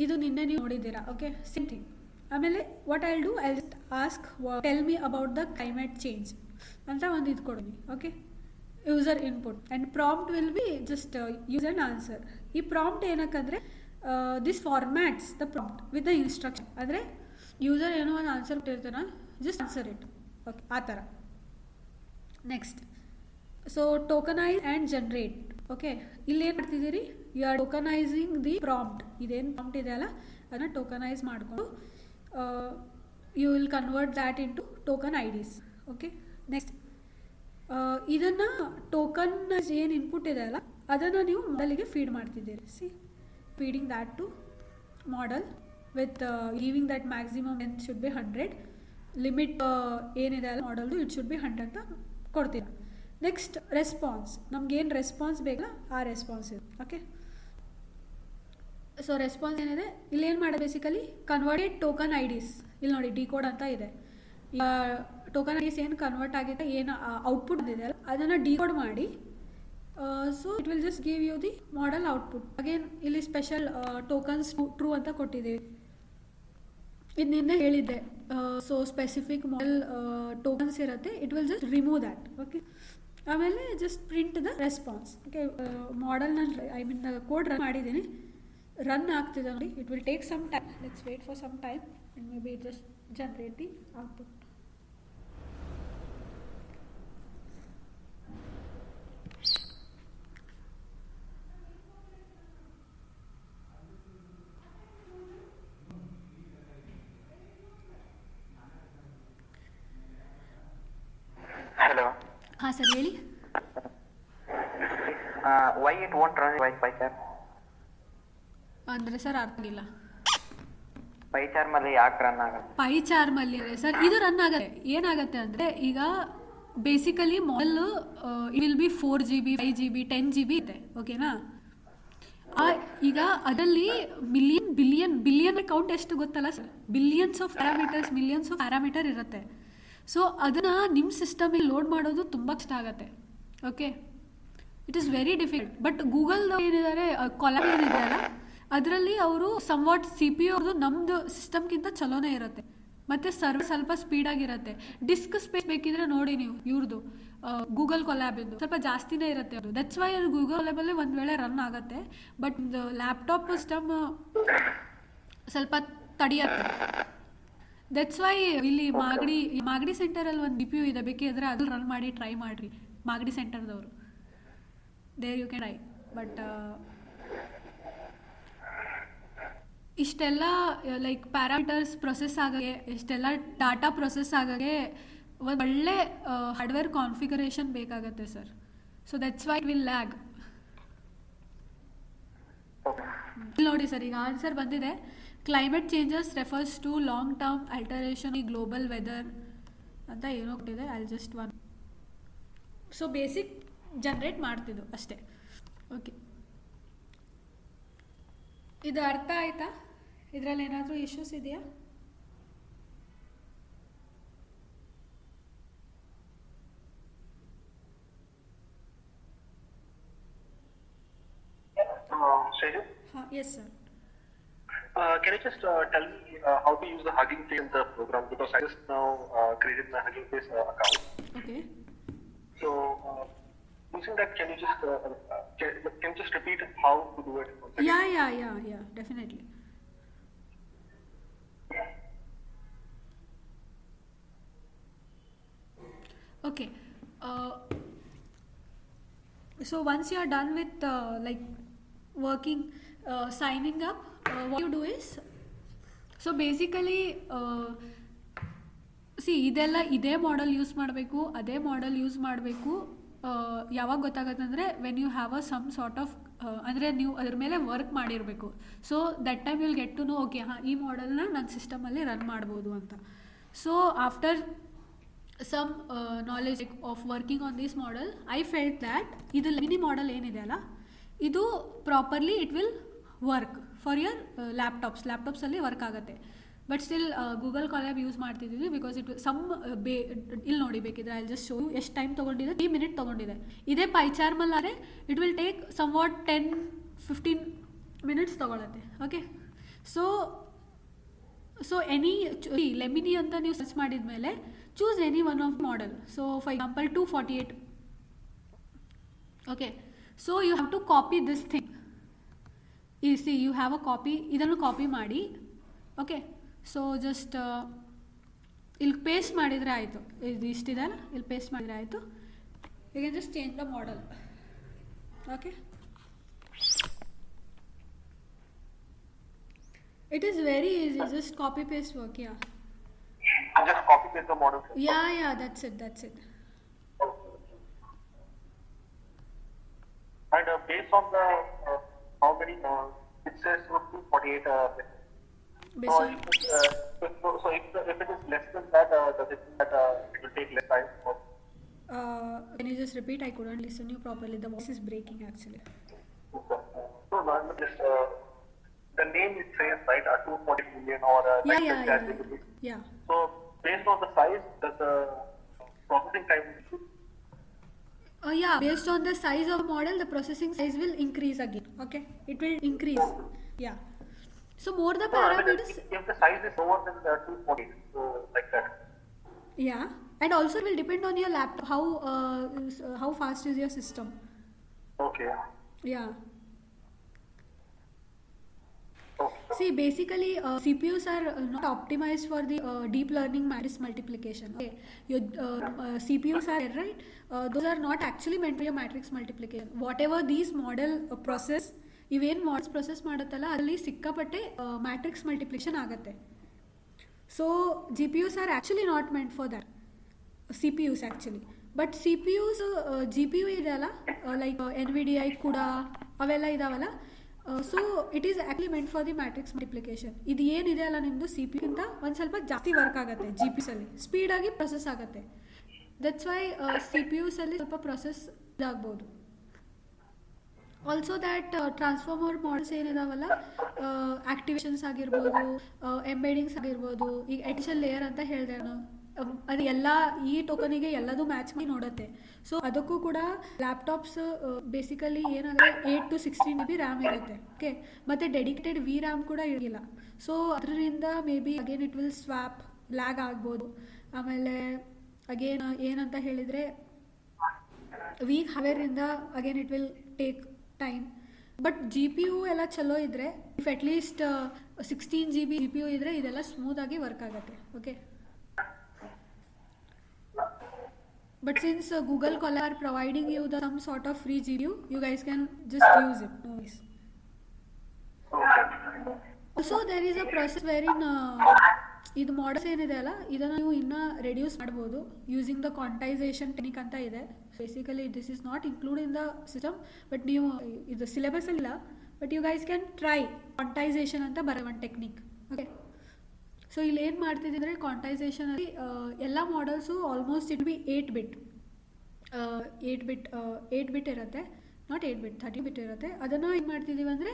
ಇದು ನಿನ್ನೆ ನೀವು ನೋಡಿದ್ದೀರಾ. Okay, same thing. ಆಮೇಲೆ what I will do, I will ask tell me about the climate change ಅಂತ ಒಂದು ಇದು ಕೊಡಿ. Okay, user input and prompt will be just use and answer. ಈ ಪ್ರಾಂಪ್ಟ್ ಏನಕ್ಕಂದರೆ this formats the prompt with the instruction. ಅಂದರೆ user ಏನೋ ಒಂದು answer ಕೊಟ್ಟಿರ್ತಾನೆ, ಜಸ್ಟ್ ಆನ್ಸರ್ ಇಟ್. ಓಕೆ, ಆ ಥರ. Next, so tokenise and generate. Okay, ಇಲ್ಲೇನು ಮಾಡ್ತಿದ್ದೀರಿ, you are tokenising the prompt. ಇದೇನು ಪ್ರಾಂಪ್ಟ್ ಇದೆಯಲ್ಲ ಅದನ್ನು ಟೋಕನೈಸ್ ಮಾಡಿಕೊಂಡು you will convert that into token IDs. Okay, next ಇದನ್ನು ಟೋಕನ್ ಏನು ಇನ್ಪುಟ್ ಇದೆ ಅಲ್ಲ ಅದನ್ನು ನೀವು ಮಾಡೆಲಿಗೆ ಫೀಡ್ ಮಾಡ್ತಿದ್ದೀರಿ. Feeding that to model with giving that maximum length should be 100, limit ಏನಿದೆ ಅಲ್ಲ ಮಾಡೆಲ್ದು ಇಟ್ ಶುಡ್ ಬಿ 100 ಅಂತ ಕೊಡ್ತೀನಿ. ನೆಕ್ಸ್ಟ್ ರೆಸ್ಪಾನ್ಸ್, ನಮ್ಗೇನು ರೆಸ್ಪಾನ್ಸ್ ಬೇಕಲ್ಲ ಆ ರೆಸ್ಪಾನ್ಸ್ ಇದೆ. ಓಕೆ, ಸೊ ರೆಸ್ಪಾನ್ಸ್ ಏನಿದೆ ಇಲ್ಲಿ ಏನು ಮಾಡೋದು, ಬೇಸಿಕಲಿ ಕನ್ವರ್ಟೆಡ್ ಟೋಕನ್ IDs. ಇಲ್ಲಿ ನೋಡಿ ಡಿಕೋಡ್ ಅಂತ ಇದೆ. ಟೋಕನ್ IDs ಏನು ಕನ್ವರ್ಟ್ ಆಗಿದೆ, ಏನು ಔಟ್ಪುಟ್ ಬಂದಿದೆ ಅಲ್ಲ ಅದನ್ನು ಡಿಕೋಡ್ ಮಾಡಿ, so it will just give you the model output. Again ಇಲ್ಲಿ ಸ್ಪೆಷಲ್ ಟೋಕನ್ಸ್ ಟ್ರೂ ಅಂತ ಕೊಟ್ಟಿದ್ದೀವಿ. ಇದು ನಿನ್ನೆ ಹೇಳಿದ್ದೆ. ಸೊ ಸ್ಪೆಸಿಫಿಕ್ ಮಾಡೆಲ್ ಟೋಕನ್ಸ್ ಇರುತ್ತೆ, it will just remove that. Okay, ಆಮೇಲೆ just print the response. Okay, ಮಾಡೆಲ್ನ ಕೋಡ್ ರನ್ ಮಾಡಿದ್ದೀನಿ, ರನ್ ಆಗ್ತಿದೆ ನೋಡಿ. It will take some time, let's wait for some time and maybe it just generate the output. Hello. ಹಾಂ sir, ಹೇಳಿ. Why it won't run PyCharm? ಅಂದರೆ sir ಅರ್ಥ ಆಗಿಲ್ಲ. PyCharm ಅಲ್ಲಿ ಯಾಕೆ ರನ್ ಆಗಲ್ಲ? PyCharm ಅಲ್ಲಿ ಸರ್ ಇದು ರನ್ ಆಗುತ್ತೆ. ಏನಾಗುತ್ತೆ ಅಂದರೆ ಈಗ basically model it will be 4 GB 5 GB 10 GB ಇದೆ. ಓಕೆನಾ, ಈಗ ಅದರಲ್ಲಿ ಬಿಲಿಯನ್ ಕೌಂಟ್ ಎಷ್ಟು ಗೊತ್ತಲ್ಲ ಸರ್, ಬಿಲಿಯನ್ಸ್ ಆಫ್ ಪ್ಯಾರಾಮೀಟರ್ ಇರುತ್ತೆ. ಸೊ ಅದನ್ನು ನಿಮ್ಮ ಸಿಸ್ಟಮಿಗೆ ಲೋಡ್ ಮಾಡೋದು ತುಂಬ ಕಷ್ಟ ಆಗುತ್ತೆ. Okay, it is very difficult. But Google ಏನಿದ್ದಾರೆ ಕೊಲಾಬ್ ಏನಿದೆ ಅಲ್ಲ ಅದರಲ್ಲಿ ಅವರು ಸಮ್ವಾಟ್ CPU ಅವ್ರದ್ದು ನಮ್ಮದು ಸಿಸ್ಟಮ್ಗಿಂತ ಚಲೋನೇ ಇರುತ್ತೆ, ಮತ್ತು ಸರ್ವರ್ ಸ್ವಲ್ಪ ಸ್ಪೀಡಾಗಿರುತ್ತೆ. ಡಿಸ್ಕ್ ಸ್ಪೇಸ್ ಬೇಕಿದ್ರೆ ನೋಡಿ ನೀವು ಇವ್ರದ್ದು ಗೂಗಲ್ ಕೊಲ್ಯಾಬಿಂದು ಸ್ವಲ್ಪ ಜಾಸ್ತಿನೇ ಇರುತ್ತೆ ಅದು. ದಟ್ಸ್ ವೈ ಅದು ಗೂಗಲ್ ಕೊಲ್ಯಾಬಲ್ಲಿ ಒಂದು ವೇಳೆ ರನ್ ಆಗುತ್ತೆ, ಬಟ್ ಲ್ಯಾಪ್ಟಾಪ್ ಸಿಸ್ಟಮ್ ಸ್ವಲ್ಪ ತಡೆಯುತ್ತೆ. ದಟ್ಸ್ ವೈ ಇಲ್ಲಿ ಮಾಗಡಿ ಸೆಂಟರಲ್ಲಿ ಒಂದು GPU ಇದೆ, ಬೇಕಿದ್ರೆ ಅದ್ರಲ್ಲಿ ರನ್ ಮಾಡಿ ಟ್ರೈ ಮಾಡಿರಿ. ಮಾಗಡಿ ಸೆಂಟರ್ದವರು there you can try. But ಇಷ್ಟೆಲ್ಲ ಲೈಕ್ ಪ್ಯಾರಾಮೀಟರ್ಸ್ ಪ್ರೊಸೆಸ್ ಆಗೋಕ್ಕೆ, ಇಷ್ಟೆಲ್ಲ ಡಾಟಾ ಪ್ರೊಸೆಸ್ ಆಗೋಕ್ಕೆ ಒಳ್ಳೆ ಹಾರ್ಡ್ವೇರ್ ಕಾನ್ಫಿಗರೇಷನ್ ಬೇಕಾಗುತ್ತೆ sir. So that's why it will lag. ಇಲ್ಲಿ ನೋಡಿ ಸರ್, ಈಗ ಆನ್ಸರ್ ಬಂದಿದೆ. Climate changes refers to long term alteration ಈ ಗ್ಲೋಬಲ್ ವೆದರ್ ಅಂತ ಏನೋ ಕೊಟ್ಟಿದೆ. ಅಲ್ಲಿ just one so basic generate ಮಾಡ್ತಿದ್ದು ಅಷ್ಟೇ. ಓಕೆ, ಇದು ಅರ್ಥ ಆಯ್ತಾ? ಇದರಲ್ಲಿ ಏನಾದರೂ ಇಶ್ಯೂಸ್ ಇದೆಯಾ? Shreya, ಹಾಂ, yes sir. can you just tell me how to use the Hugging Face in the program? Because I just now created my Hugging Face account. Okay. So, using that, can you just repeat how to do it? Yeah, definitely. Okay. So once you are done with like working, signing up, what you do is, so basically ಇದೆಲ್ಲ ಇದೇ model use ಮಾಡಬೇಕು, ಅದೇ model use ಮಾಡಬೇಕು. ಯಾವಾಗ ಗೊತ್ತಾಗುತ್ತೆ ಅಂದರೆ when you have some sort of ಅಂದರೆ ನೀವು ಅದ್ರ ಮೇಲೆ ವರ್ಕ್ ಮಾಡಿರಬೇಕು. So that time will get to know, okay ಹಾಂ ಈ ಮಾಡೆಲ್ನ ನನ್ನ ಸಿಸ್ಟಮಲ್ಲಿ ರನ್ ಮಾಡ್ಬೋದು ಅಂತ. So after some knowledge of working on this model, I felt that ಇದು ಮಿನಿ ಮಾಡೆಲ್ ಏನಿದೆ ಅಲ್ಲ, ಇದು properly it will work for your ಲ್ಯಾಪ್ಟಾಪ್ಸಲ್ಲಿ ವರ್ಕ್ ಆಗುತ್ತೆ. But still Google Colab use ಮಾಡ್ತಿದ್ದೀವಿ ಬಿಕಾಸ್ ಇಟ್ ಸಮ್ ಇಲ್ಲಿ ನೋಡಿ, ಬೇಕಿದ್ರೆ ಅಲ್ಲಿ ಜಸ್ಟ್ ಶೋ ಎಷ್ಟು ಟೈಮ್ ತೊಗೊಂಡಿದೆ, 3 ಮಿನಿಟ್ ತೊಗೊಂಡಿದೆ. ಇದೇ ಪೈಚಾರ್ಮಲ್ಲಾದರೆ it will take somewhat 10-15 minutes ತೊಗೊಳತ್ತೆ. ಓಕೆ, ಸೊ ಎನಿ ಲೆಮಿನಿ ಅಂತ ನೀವು ಸರ್ಚ್ ಮಾಡಿದ ಮೇಲೆ choose any one of model. So for example 248. Okay, so you have to copy this thing. You see, you have a copy, idannu copy ಮಾಡಿ. Okay, so just ಇಲ್ಲಿ paste ಮಾಡಿದರೆ ಆಯಿತು. ಇದು ಇಷ್ಟಿದೆ ಅಲ್ಲ, ಇಲ್ಲಿ ಪೇಸ್ಟ್ ಮಾಡಿದರೆ ಆಯಿತು. You can just change the model. Okay, it is very easy, just copy paste work. Just copy paste the model. Yeah, that's it. And based on the how many it says 248. Based on So if it is less than that, does it mean that it will take less time? can you just repeat? I couldn't listen you properly. The voice is breaking actually. So just the name it says right, 240 million or Yeah. So based on the size, does the processing time? Yeah, based on the size of the model, the processing size will increase again. Okay, it will increase. Yeah. So more the parameters. If the size is lower than the 240, so like that. Yeah, and also it will depend on your laptop. How fast is your system? Okay. Yeah. Okay. See, basically CPUs are not optimized for the deep learning matrix multiplication. Okay, your CPUs are there, right? Those are not actually meant for your matrix multiplication. Whatever these model process, ಇವೇನು models process ಮಾಡುತ್ತಲ್ಲ ಅದರಲ್ಲಿ ಸಿಕ್ಕಾಪಟ್ಟೆ matrix multiplication ಆಗುತ್ತೆ. So GPUs are actually not meant for that. CPUs actually. But CPUs GPU ಇದೆಯಲ್ಲ, like NVIDIA ಕೂಡ ಅವೆಲ್ಲ ಇದಾವಲ್ಲ, so it is actually meant for the matrix multiplication. ಇದು ಏನಿದೆ ಅಲ್ಲ ನಿಮ್ಮದು CPU ಇಂದ ಒಂದು ಸ್ವಲ್ಪ ಜಾಸ್ತಿ ವರ್ಕ್ ಆಗುತ್ತೆ. GPUಸಲ್ಲಿ ಸ್ಪೀಡಾಗಿ ಪ್ರೊಸೆಸ್ ಆಗುತ್ತೆ. ದಟ್ಸ್ ವೈ CPUಸಲ್ಲಿ ಸ್ವಲ್ಪ ಪ್ರೊಸೆಸ್ ಇದಾಗ್ಬೋದು. ಆಲ್ಸೋ ದ್ಯಾಟ್ ಟ್ರಾನ್ಸ್ಫಾರ್ಮರ್ ಮಾಡಲ್ಸ್ ಏನಿದಾವಲ್ಲ, ಆಕ್ಟಿವೇಶನ್ಸ್ ಆಗಿರ್ಬೋದು, ಎಂಬೇಡಿಂಗ್ಸ್ ಆಗಿರ್ಬೋದು, ಈಗ ಎಡಿಷನ್ ಲೇಯರ್ ಅಂತ ಹೇಳಿದೆ ನಾನು, ಅದು ಎಲ್ಲ ಈ ಟೋಕನಿಗೆ ಎಲ್ಲದೂ ಮ್ಯಾಚ್ ಮಾಡಿ ನೋಡುತ್ತೆ. ಸೊ ಅದಕ್ಕೂ ಕೂಡ ಲ್ಯಾಪ್ಟಾಪ್ಸ್ ಬೇಸಿಕಲಿ ಏನಾದರೆ 8 to 16 GB ರ್ಯಾಮ್ ಇರುತ್ತೆ. ಓಕೆ, ಮತ್ತು ಡೆಡಿಕೇಟೆಡ್ VRAM ಕೂಡ ಇರಲಿಲ್ಲ. ಸೊ ಅದರಿಂದ maybe again it will swap, lag ಆಗ್ಬೋದು. ಆಮೇಲೆ ಅಗೇನ್ ಏನಂತ ಹೇಳಿದರೆ ವೀಕ್ ಹಾವೇರಿಂದ again it will take time. But GPU ಎಲ್ಲ ಚಲೋ ಇದ್ದರೆ, ಇಫ್ ಅಟ್ಲೀಸ್ಟ್ 16 GB GPU ಇದ್ದರೆ ಇದೆಲ್ಲ ಸ್ಮೂತಾಗಿ ವರ್ಕ್ ಆಗುತ್ತೆ. Okay, but since Google Colab are providing you some sort of free GPU, you guys can just use it. No worries. Also there is a process wherein ಇದು models ಏನಿದೆ ಅಲ್ಲ, ಇದನ್ನು ನೀವು ಇನ್ನೂ ರೆಡ್ಯೂಸ್ ಮಾಡ್ಬೋದು ಯೂಸಿಂಗ್ ದ ಕ್ವಾಂಟೈಸೇಷನ್ ಟೆಕ್ನಿಕ್ ಅಂತ ಇದೆ. Basically this is not include in the system, but ನೀವು ಇದು ಸಿಲೆಬಸ್ ಇಲ್ಲ, but you guys can try quantisation ಅಂತ ಬರೋ ಒಂದು ಟೆಕ್ನಿಕ್. ಓಕೆ, ಸೊ ಇಲ್ಲಿ ಏನು ಮಾಡ್ತಿದ್ದೀನಿ ಅಂದರೆ ಕ್ವಾಂಟೈಸೇಷನಲ್ಲಿ ಎಲ್ಲ ಮಾಡಲ್ಸು ಆಲ್ಮೋಸ್ಟ್ ಇಟ್ ಬಿ 8 ಬಿಟ್ 8 ಬಿಟ್ ಇರುತ್ತೆ, ನಾಟ್ 8 ಬಿಟ್ 30 ಬಿಟ್ ಇರುತ್ತೆ. ಅದನ್ನು ಏನು ಮಾಡ್ತಿದ್ದೀವಿ ಅಂದರೆ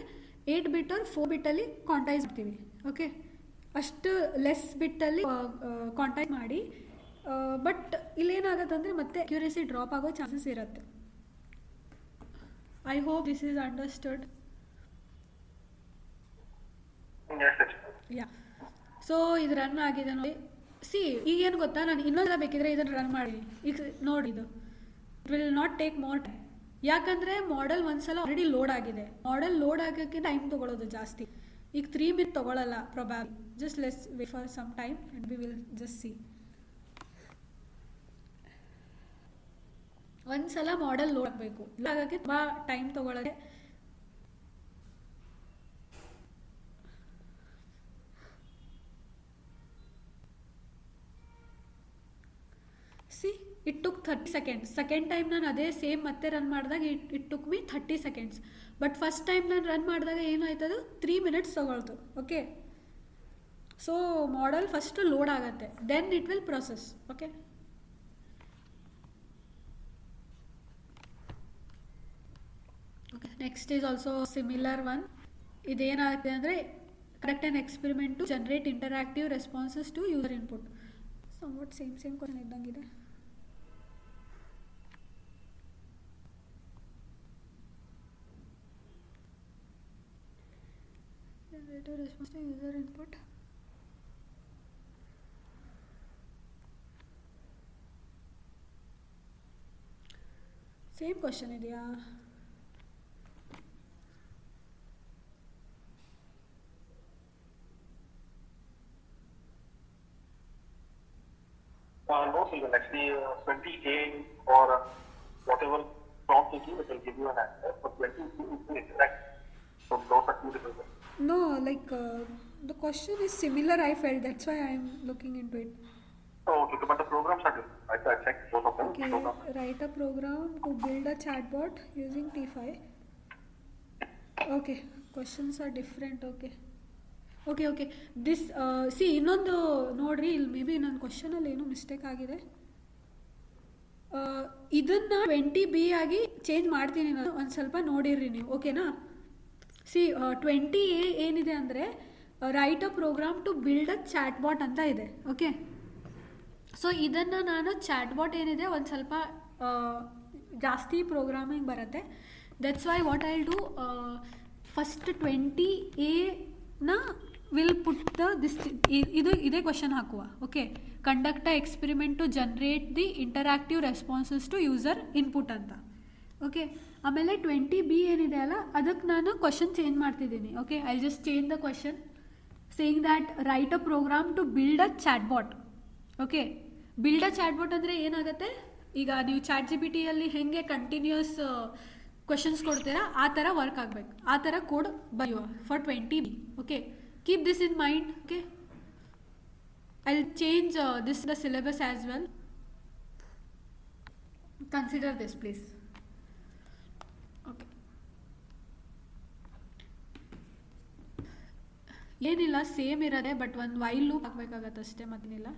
8 ಬಿಟ್ ಆರ್ 4 ಬಿಟ್ಟಲ್ಲಿ ಕ್ವಾಂಟೈಸ್ ಮಾಡ್ತೀವಿ. ಓಕೆ, ಅಷ್ಟು ಲೆಸ್ ಬಿಟ್ಟಲ್ಲಿ ಕ್ವಾಂಟೈಸ್ ಮಾಡಿ. ಬಟ್ ಇಲ್ಲೇನಾಗುತ್ತೆ ಅಂದರೆ ಮತ್ತೆ ಅಕ್ಯುರೇಸಿ ಡ್ರಾಪ್ ಆಗೋ ಚಾನ್ಸಸ್ ಇರುತ್ತೆ. I hope this is understood. Yeah, so ಇದು ರನ್ ಆಗಿದೆ ನೋಡಿ. ಈಗೇನು ಗೊತ್ತಾ, ನಾನು ಇನ್ನೊಂದೆಲ್ಲ ಬೇಕಿದ್ರೆ ಇದನ್ನು ರನ್ ಮಾಡಿ. ಈಗ ನೋಡಿ, ಇದು it will not take more time. ಯಾಕಂದರೆ ಮಾಡೆಲ್ ಒಂದ್ಸಲ ಆಲ್ರೆಡಿ ಲೋಡ್ ಆಗಿದೆ. ಮಾಡೆಲ್ ಲೋಡ್ ಆಗೋಕ್ಕೆ ಟೈಮ್ ತೊಗೊಳ್ಳೋದು ಜಾಸ್ತಿ. ಈಗ 3 ಮಿನಿಟ್ ತೊಗೊಳ್ಳಲ್ಲ probably. Just let's wait for some time and we will just see. ಒಂದ್ಸಲ ಮಾಡೆಲ್ ಲೋಡ್ ಆಗಬೇಕು, ಹಾಗಾಗಿ ತುಂಬ ಟೈಮ್ ತೊಗೊಳ್ಳೋದೆ. It took 30 seconds. Second time ನಾನು ಅದೇ ಸೇಮ್ ಮತ್ತೆ ರನ್ ಮಾಡಿದಾಗ it took me 30 seconds. But first time ನಾನು ರನ್ ಮಾಡಿದಾಗ ಏನಾಯ್ತದು 3 ಮಿನಿಟ್ಸ್ ತೊಗೊಳ್ತು. Okay, so model first load ಆಗುತ್ತೆ, then it will process. Okay, next is also similar one. ಇದೇನಾಗುತ್ತೆ ಅಂದರೆ correct and experiment to generate interactive responses to user input. somewhat same question ಇದ್ದಂಗಿದೆ. Generator response to user input. Same question ಇದೆಯಾ? No, Steven, actually 20A or whatever prompt you give, it will give you an answer. But 20B is to interact. So those are two different things. No, like the question is similar, I felt. That's why I am looking into it. Oh, okay, but the programs are different. I checked both of them. Okay, write a program to build a chatbot using T5. Okay, questions are different. Okay. This see ಇನ್ನೊಂದು ನೋಡ್ರಿ, ಇಲ್ಲಿ may be ನನ್ನ ಕ್ವಶನಲ್ಲಿ ಏನೋ mistake ಆಗಿದೆ. ಇದನ್ನು 20B ಆಗಿ change ಮಾಡ್ತೀನಿ ನಾನು, ಒಂದು ಸ್ವಲ್ಪ ನೋಡಿರ್ರಿ ನೀವು. ಓಕೆನಾ? 20A ಏನಿದೆ ಅಂದರೆ write a program to build a chatbot ಅಂತ ಇದೆ. ಓಕೆ, ಸೊ ಇದನ್ನು ನಾನು ಚಾಟ್ಬಾಟ್ ಏನಿದೆ ಒಂದು ಸ್ವಲ್ಪ ಜಾಸ್ತಿ ಪ್ರೋಗ್ರಾಮಿಂಗ್ ಬರುತ್ತೆ. That's why what I will do, first 20A will put this. ಇದೇ ಕ್ವಶನ್ ಹಾಕುವ. Okay, conduct a experiment to generate the interactive responses to user input ಅಂತ. ಓಕೆ, ಆಮೇಲೆ 20B ಏನಿದೆ ಅಲ್ಲ, ಅದಕ್ಕೆ ನಾನು ಕ್ವಶನ್ ಚೇಂಜ್ ಮಾಡ್ತಿದ್ದೀನಿ. Okay, I just change the question saying that write a program to build a chatbot. Okay, build a chatbot ಅಂದರೆ ಏನಾಗುತ್ತೆ, ಈಗ ನೀವು ChatGPTಯಲ್ಲಿ ಹೇಗೆ ಕಂಟಿನ್ಯೂಸ್ ಕ್ವಶನ್ಸ್ ಕೊಡ್ತೀರಾ ಆ ಥರ ವರ್ಕ್ ಆಗಬೇಕು, ಆ ಥರ ಕೋಡ್ ಬರೆಯುವ for 20B. Okay, keep this in mind. Okay, I will change this the syllabus as well. Consider this please. Okay, ಏನಿಲ್ಲ, ಸೇಮ್ ಇರೋದೆ, ಬಟ್ ಒಂದು ವೈಲ್ ಲೂಪ್ ಹಾಕಬೇಕಾಗತ್ತೆ ಅಷ್ಟೇ, ಮತ್ತೇನಿಲ್ಲ.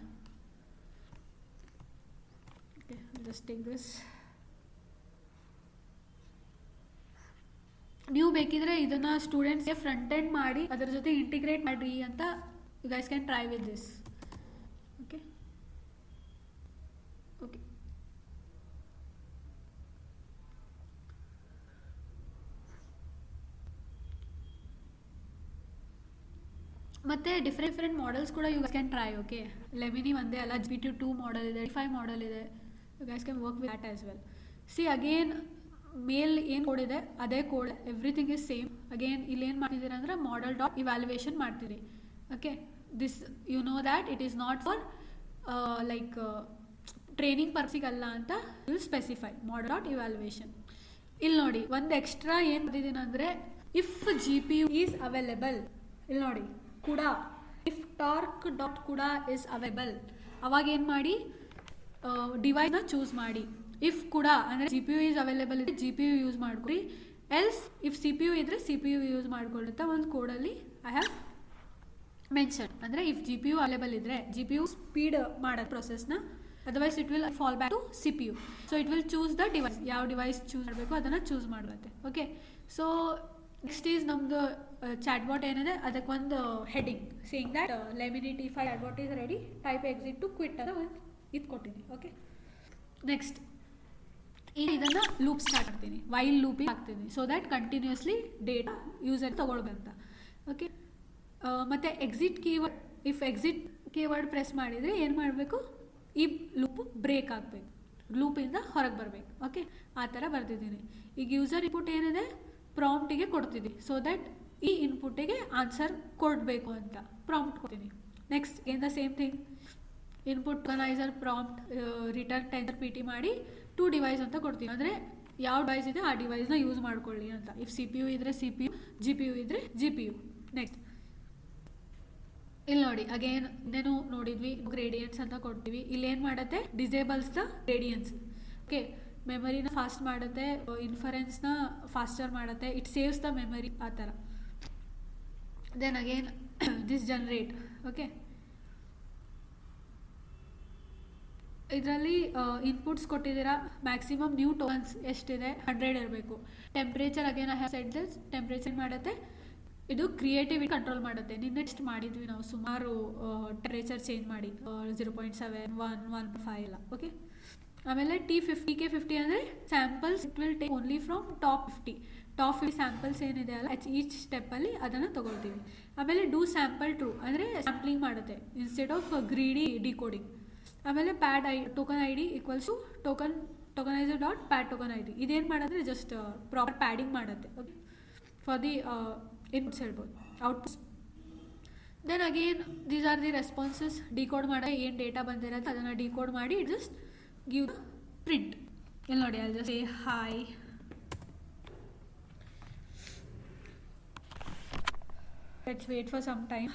Okay, just take this. ನೀವು ಬೇಕಿದ್ರೆ ಇದನ್ನು ಸ್ಟೂಡೆಂಟ್ಸ್ಗೆ ಫ್ರಂಟ್ ಎಂಡ್ ಮಾಡಿ ಅದರ ಜೊತೆ ಇಂಟಿಗ್ರೇಟ್ ಮಾಡಿ ಅಂತ you guys can try with this. Okay, ಮತ್ತು ಡಿಫ್ರೆಂಟ್ ಮಾಡೆಲ್ಸ್ ಕೂಡ you guys can try. Okay, LaMini ಒಂದೇ ಅಲ್ಲ, GPT-2 ಮಾಡೆಲ್ ಇದೆ, T5 ಮಾಡೆಲ್ ಇದೆ. You guys can work with that as well. See again ಮೇಲ್ ಏನು ಕೋಡ್ ಇದೆ ಅದೇ code, everything is same. Again ಇಲ್ಲಿ ಏನು ಮಾಡ್ತಿದ್ದೀರ ಅಂದರೆ ಮಾಡೆಲ್ ಡಾಟ್ ಇವ್ಯಾಲ್ಯುವೇಷನ್ ಮಾಡ್ತೀರಿ. Okay, this you know that it is not for like training ಪರ್ಪಸಿಗಲ್ಲ ಅಂತ will specify model dot evaluation. ಇಲ್ಲಿ ನೋಡಿ, ಒಂದು ಎಕ್ಸ್ಟ್ರಾ ಏನು ಬರ್ತಿದ್ದೀನಿ ಅಂದರೆ ಇಫ್ GPU ಈಸ್ ಅವೈಲೇಬಲ್. ಇಲ್ಲಿ ನೋಡಿ, ಕೂಡ ಇಫ್ ಟಾರ್ಕ್ ಡಾಟ್ ಕೂಡ ಇಸ್ ಅವೈಲೇಬಲ್, ಅವಾಗ ಏನು ಮಾಡಿ ಡಿವೈಸ್ನ ಚೂಸ್ ಮಾಡಿ. ಇಫ್ ಕೂಡ ಅಂದರೆ GPU ಈಸ್ ಅವೈಲೇಬಲ್ ಇದೆ, GPU ಯೂಸ್ ಮಾಡ್ಕೊರಿ. Else if C P U ಇದ್ದರೆ ಸಿ ಪಿ ಯು ಯೂಸ್ ಮಾಡ್ಕೊಳ್ಳುತ್ತಾ ಒಂದು ಕೋಡಲ್ಲಿ ಐ ಹ್ಯಾವ್ ಮೆನ್ಷನ್. ಅಂದರೆ if G P U available ಇದ್ದರೆ ಜಿ ಪಿ ಯು ಸ್ಪೀಡ್ ಮಾಡೋದು ಪ್ರೊಸೆಸ್ನ, otherwise it will fall back to C P U. So it will choose the device, ಯಾವ device choose ಮಾಡಬೇಕು ಅದನ್ನು ಚೂಸ್ ಮಾಡುತ್ತೆ. ಓಕೆ, ಸೊ ನೆಕ್ಸ್ಟ್ ಈಸ್ ನಮ್ಮದು chat bot ಏನಿದೆ ಅದಕ್ಕೊಂದು heading saying that LaMini T five chat bot is ready, type exit to quit ಅಂತ ಒಂದು ಇದು ಕೊಟ್ಟಿದ್ದೀನಿ. ಓಕೆ, ನೆಕ್ಸ್ಟ್ ಇದನ್ನು ಲೂಪ್ ಸ್ಟಾರ್ಟ್ ಮಾಡ್ತೀನಿ, ವೈಲ್ ಲೂಪಿಂಗ್ ಹಾಕ್ತೀನಿ so that continuously data user ತೊಗೊಳ್ಬೇಕಂತ. ಓಕೆ, ಮತ್ತು exit keyword, if exit keyword press ಮಾಡಿದರೆ ಏನು ಮಾಡಬೇಕು, ಈ ಲೂಪ್ ಬ್ರೇಕ್ ಆಗಬೇಕು, ಲೂಪಿಂದ ಹೊರಗೆ ಬರಬೇಕು. ಓಕೆ, ಆ ಥರ ಬರ್ತಿದ್ದೀನಿ. ಈಗ ಯೂಸರ್ ಇನ್ಪುಟ್ ಏನಿದೆ ಪ್ರಾಂಪ್ಟಿಗೆ ಕೊಡ್ತಿದ್ದಿ ಸೊ ದ್ಯಾಟ್ ಈ ಇನ್ಪುಟ್ಟಿಗೆ ಆನ್ಸರ್ ಕೊಡಬೇಕು ಅಂತ ಪ್ರಾಂಪ್ಟ್ ಕೊಡ್ತೀನಿ. ನೆಕ್ಸ್ಟ್ ಏನ್ the same thing, input tokenizer prompt return tensor P T ಮಾಡಿ ಟು ಡಿವೈಸ್ ಅಂತ ಕೊಡ್ತೀನಿ. ಅಂದರೆ ಯಾವ ಡಿವೈಸ್ ಇದೆ ಆ ಡಿವೈಸ್ನ ಯೂಸ್ ಮಾಡ್ಕೊಳ್ಳಿ ಅಂತ. ಇಫ್ ಸಿ ಪಿ ಯು ಇದ್ದರೆ C P you, G P U ಇದ್ದರೆ ಜಿ ಪಿ ಯು. ನೆಕ್ಸ್ಟ್ ಇಲ್ಲಿ ನೋಡಿ ಅಗೇನ್ ಇನ್ನೇನು ನೋಡಿದ್ವಿ, ಗ್ರೇಡಿಯಂಟ್ಸ್ ಅಂತ ಕೊಡ್ತೀವಿ. ಇಲ್ಲಿ ಏನು ಮಾಡುತ್ತೆ, ಡಿಸೇಬಲ್ಸ್ ದ ಗ್ರೇಡಿಯಂಟ್ಸ್. ಓಕೆ, ಮೆಮರಿನ ಫಾಸ್ಟ್ ಮಾಡುತ್ತೆ, ಇನ್ಫರೆನ್ಸ್ನ ಫಾಸ್ಟರ್ ಮಾಡುತ್ತೆ, ಇಟ್ ಸೇವ್ಸ್ ದ ಮೆಮರಿ ಆ ಥರ. Then again this generate. Okay, ಇದರಲ್ಲಿ ಇನ್ಪುಟ್ಸ್ ಕೊಟ್ಟಿದ್ದೀರಾ, ಮ್ಯಾಕ್ಸಿಮಮ್ ನ್ಯೂ ಟೋಕನ್ಸ್ ಎಷ್ಟಿದೆ 100 ಇರಬೇಕು. Temperature again I have set this, temperature ಮಾಡುತ್ತೆ, ಇದು ಕ್ರಿಯೇಟಿವಿಟಿ ಕಂಟ್ರೋಲ್ ಮಾಡುತ್ತೆ. ನಿನ್ನೆಸ್ಟ್ ಮಾಡಿದ್ವಿ ನಾವು ಸುಮಾರು ಟೆಂಪ್ರೇಚರ್ ಚೇಂಜ್ ಮಾಡಿ 0.7, 1, 1.5 ಎಲ್ಲ. ಓಕೆ, ಆಮೇಲೆ T50 K50 ಅಂದರೆ samples it will take only from top 50 samples ಏನಿದೆ ಅಲ್ಲ ಈಚ್ ಸ್ಟೆಪ್ಪಲ್ಲಿ ಅದನ್ನು ತೊಗೊಳ್ತೀವಿ. ಆಮೇಲೆ ಡೂ ಸ್ಯಾಂಪಲ್ ಟ್ರೂ ಅಂದರೆ ಸ್ಯಾಂಪ್ಲಿಂಗ್ ಮಾಡುತ್ತೆ ಇನ್ಸ್ಟೆಡ್ ಆಫ್ ಗ್ರೀಡಿ ಡಿಕೋಡಿಂಗ್. ಆಮೇಲೆ pad token I D equals to tokenizer dot pad token I D. ಇದೇನು ಮಾಡಿದ್ರೆ ಜಸ್ಟ್ ಪ್ರಾಪರ್ ಪ್ಯಾಡಿಂಗ್ ಮಾಡುತ್ತೆ. ಓಕೆ, ಫಾರ್ ದಿ ಇನ್ಪುಟ್ಸ್ ಹೇಳ್ಬೋದು, outputs. Then again these are the responses. Decode ಮಾಡಿ ಏನು data ಬಂದಿರುತ್ತೆ ಅದನ್ನು decode ಮಾಡಿ it just give the print. ಇಲ್ಲಿ ನೋಡಿ ಅಲ್ಲಿ just say hi, let's wait for some time.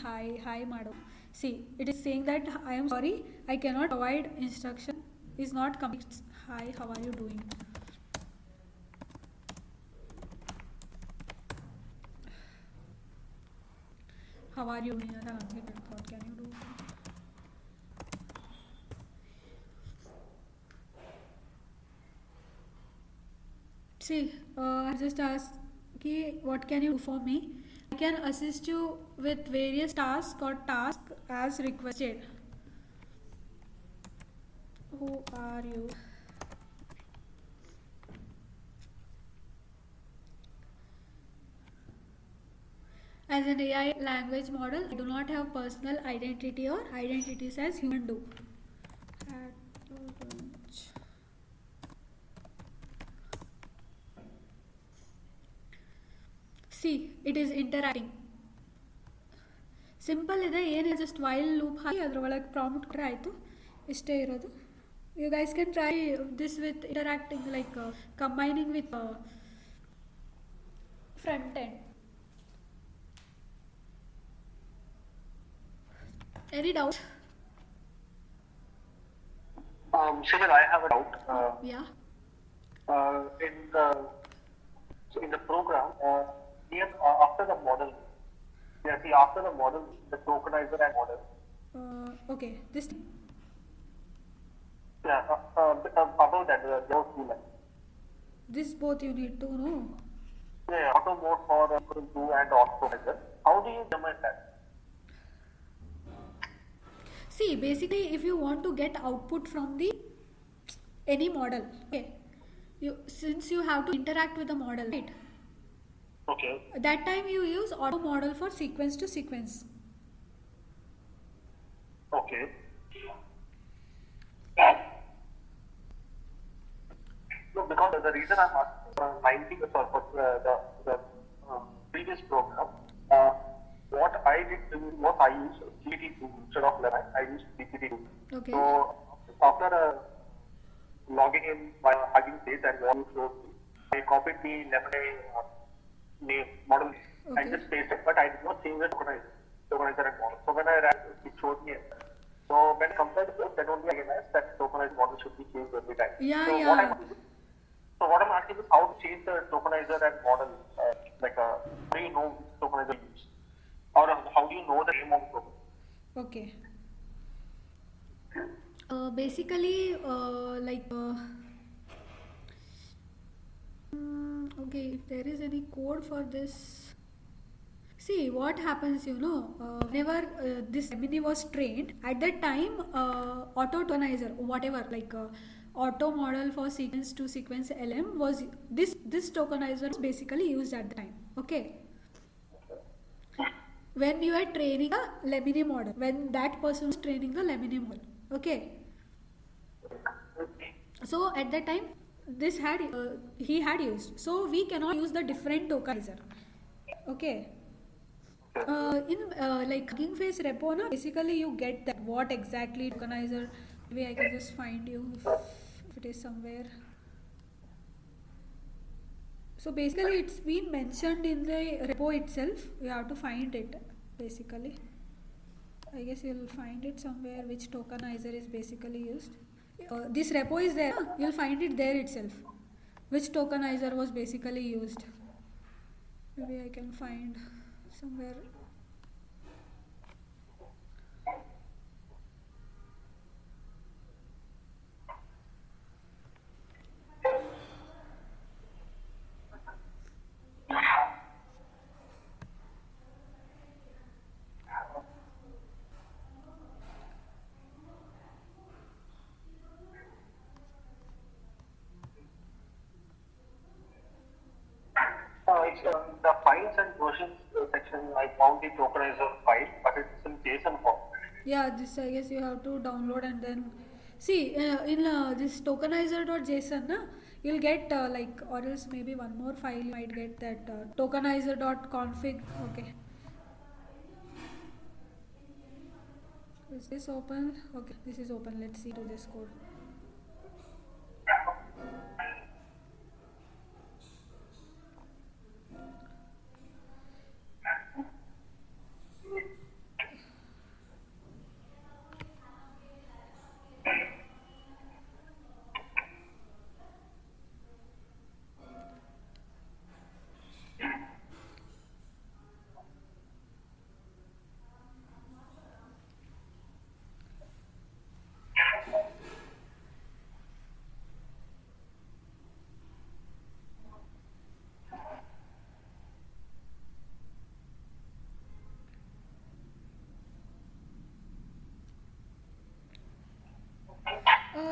Hi ಮಾಡು. C it is saying that I am sorry I cannot provide instruction is not complete. Hi, how are you doing? How are you doing? What can you do? See, I just asked, what can you do for me? I can assist you with various tasks or tasks as requested. Who are you? As an AI language model, I do not have personal identity or identities as human do. See, it is interacting. Simple ಇದೆ, ಏನಿಲ್ಲ, just while loop ಹಾಕಿ ಅದ್ರ ಒಳಗೆ prompt ಕೊಟ್ಟರೆ ಆಯಿತು, ಇಷ್ಟೇ ಇರೋದು. You guys can try this with interacting, like combining with front end. Any doubt? Shikhar, I have a doubt. Yeah. In the program, after the model, after the model, the tokenizer and model. Okay. This. Yeah. Above that, there was two lines. This both you need to know. Yeah. Auto mode for do and optimizer. How do you implement that? See, basically, if you want to get output from the any model, okay, since you have to interact with the model, right? Okay. That time you use auto model for sequence to sequence. Okay. No, because the reason I'm asking for the previous program, what I did was I used GPT-2 instead of Lemon. I used GPT-2. Okay. So after logging in by Hugging Face and what you showed me, I copied the Lemon name model and just pasted it, but I did not change the tokenizer and model. So when I ran, it showed me. So when I compared both, then only I realized that tokenizer model should be changed every time. Yeah, so yeah. What I want to do, So what I'm asking is how to change the tokenizer and model. Do you know which tokenizer to use? Or how do you know the name of the token? Okay. Basically, okay, if there is any code for this. See what happens, whenever this Gemini was trained, at that time, auto tokenizer, whatever, auto model for sequence to sequence LM was this tokenizer was basically used at the time. Okay. When you are training a Gemini model, when that person was training the Gemini model. Okay. So at that time, he had used. So we cannot use the different tokenizer. Okay. In Hugging Face repo, basically you get that what exactly tokenizer. Maybe I can just find you if it is somewhere. So basically it's been mentioned in the repo itself. You have to find it basically. I guess you'll find it somewhere which tokenizer is basically used. This repo is there. You'll find it there itself. Which tokenizer was basically used. Maybe I can find somewhere. It's the files and versions section. I found the tokenizer file, but it's in JSON form. Yeah, this I guess you have to download and then see in this tokenizer.json, you'll get or else maybe one more file you might get that tokenizer.config. Okay. Is this open? Okay, this is open. Let's see to this code.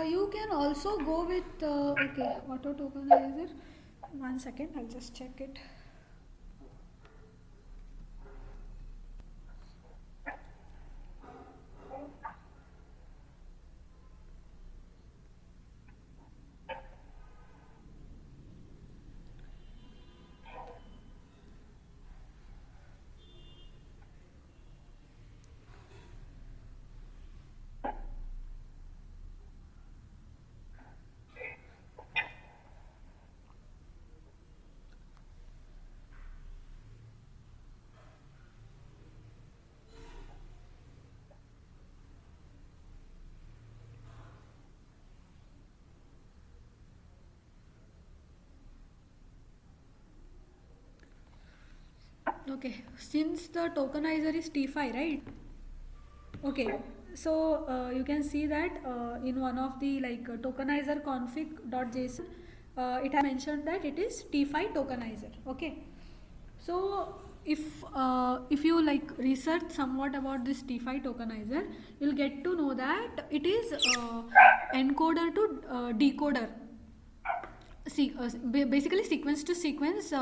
You can also go with okay, auto tokenizer. 1 second, I'll just check it. Okay, since the tokenizer is T5, right? Okay, so you can see that in one of the tokenizer config.json, it has mentioned that it is T5 tokenizer. Okay, so if you research somewhat about this T5 tokenizer, you'll get to know that it is encoder to decoder. See, basically sequence to sequence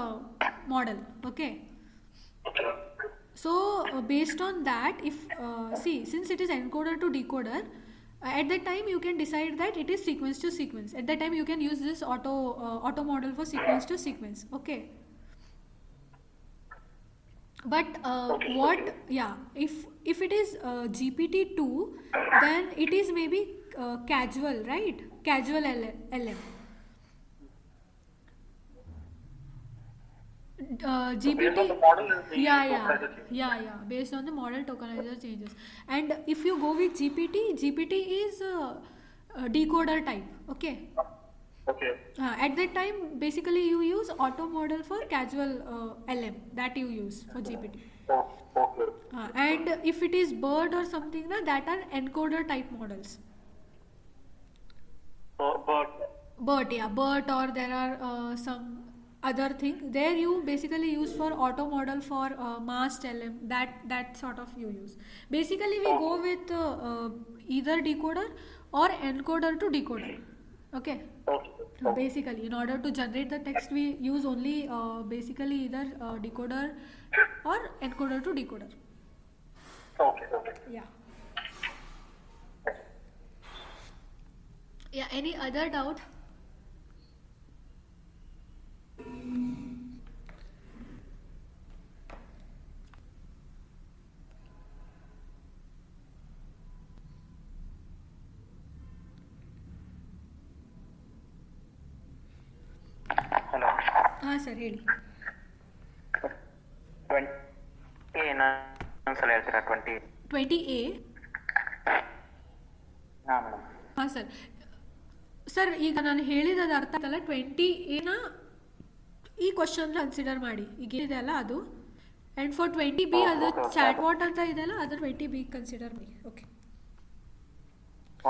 model. Okay. So based on that, if since it is encoder to decoder, at that time you can decide that it is sequence to sequence. At that time you can use this auto model for sequence to sequence. Okay. But if it is GPT-2, then it is maybe casual, right? Casual LM. GPT, based on the model is the tokenizer changes. yeah. Based on the model, tokenizer changes. And if you go with GPT is decoder type. Okay. Okay. At that time, basically you use auto model for casual LM that you use for GPT. Oh, okay. And if it is BERT or something na, that are encoder type models. So, but BERT, yeah, BERT, or there are some other thing. There you basically use for auto model for masked LM. That sort of you use. Basically, we go with either decoder or encoder to decoder. Okay. okay. Basically, in order to generate the text, we use only basically either decoder or encoder to decoder. Okay. Okay. Yeah. Yeah. Any other doubt? Hello ಹಾಂ sir ಹೇಳಿ. 20 ಇನ್ನೊಂದ್ಸಲ ಹೇಳ್ತೀರಾ 20? 20A. ಹಾಂ madam. ಹಾಂ sir. Sir ಈಗ ನಾನು ಹೇಳಿರೋದು ಅರ್ಥ ಆಯ್ತಲ್ಲ. 20A ಈ ಕ್ವಶನ್ ಕನ್ಸಿಡರ್ ಮಾಡಿ. ಈಗ ಏನಿದೆ ಅಲ್ಲ ಅದು. ಆ್ಯಂಡ್ ಫಾರ್ 20B ಅದು ಚಾಟ್ ವಾಟ್ ಅಂತ ಇದೆಯಲ್ಲ, ಅದನ್ನು 20B ಕನ್ಸಿಡರ್ ಮಾಡಿ. Okay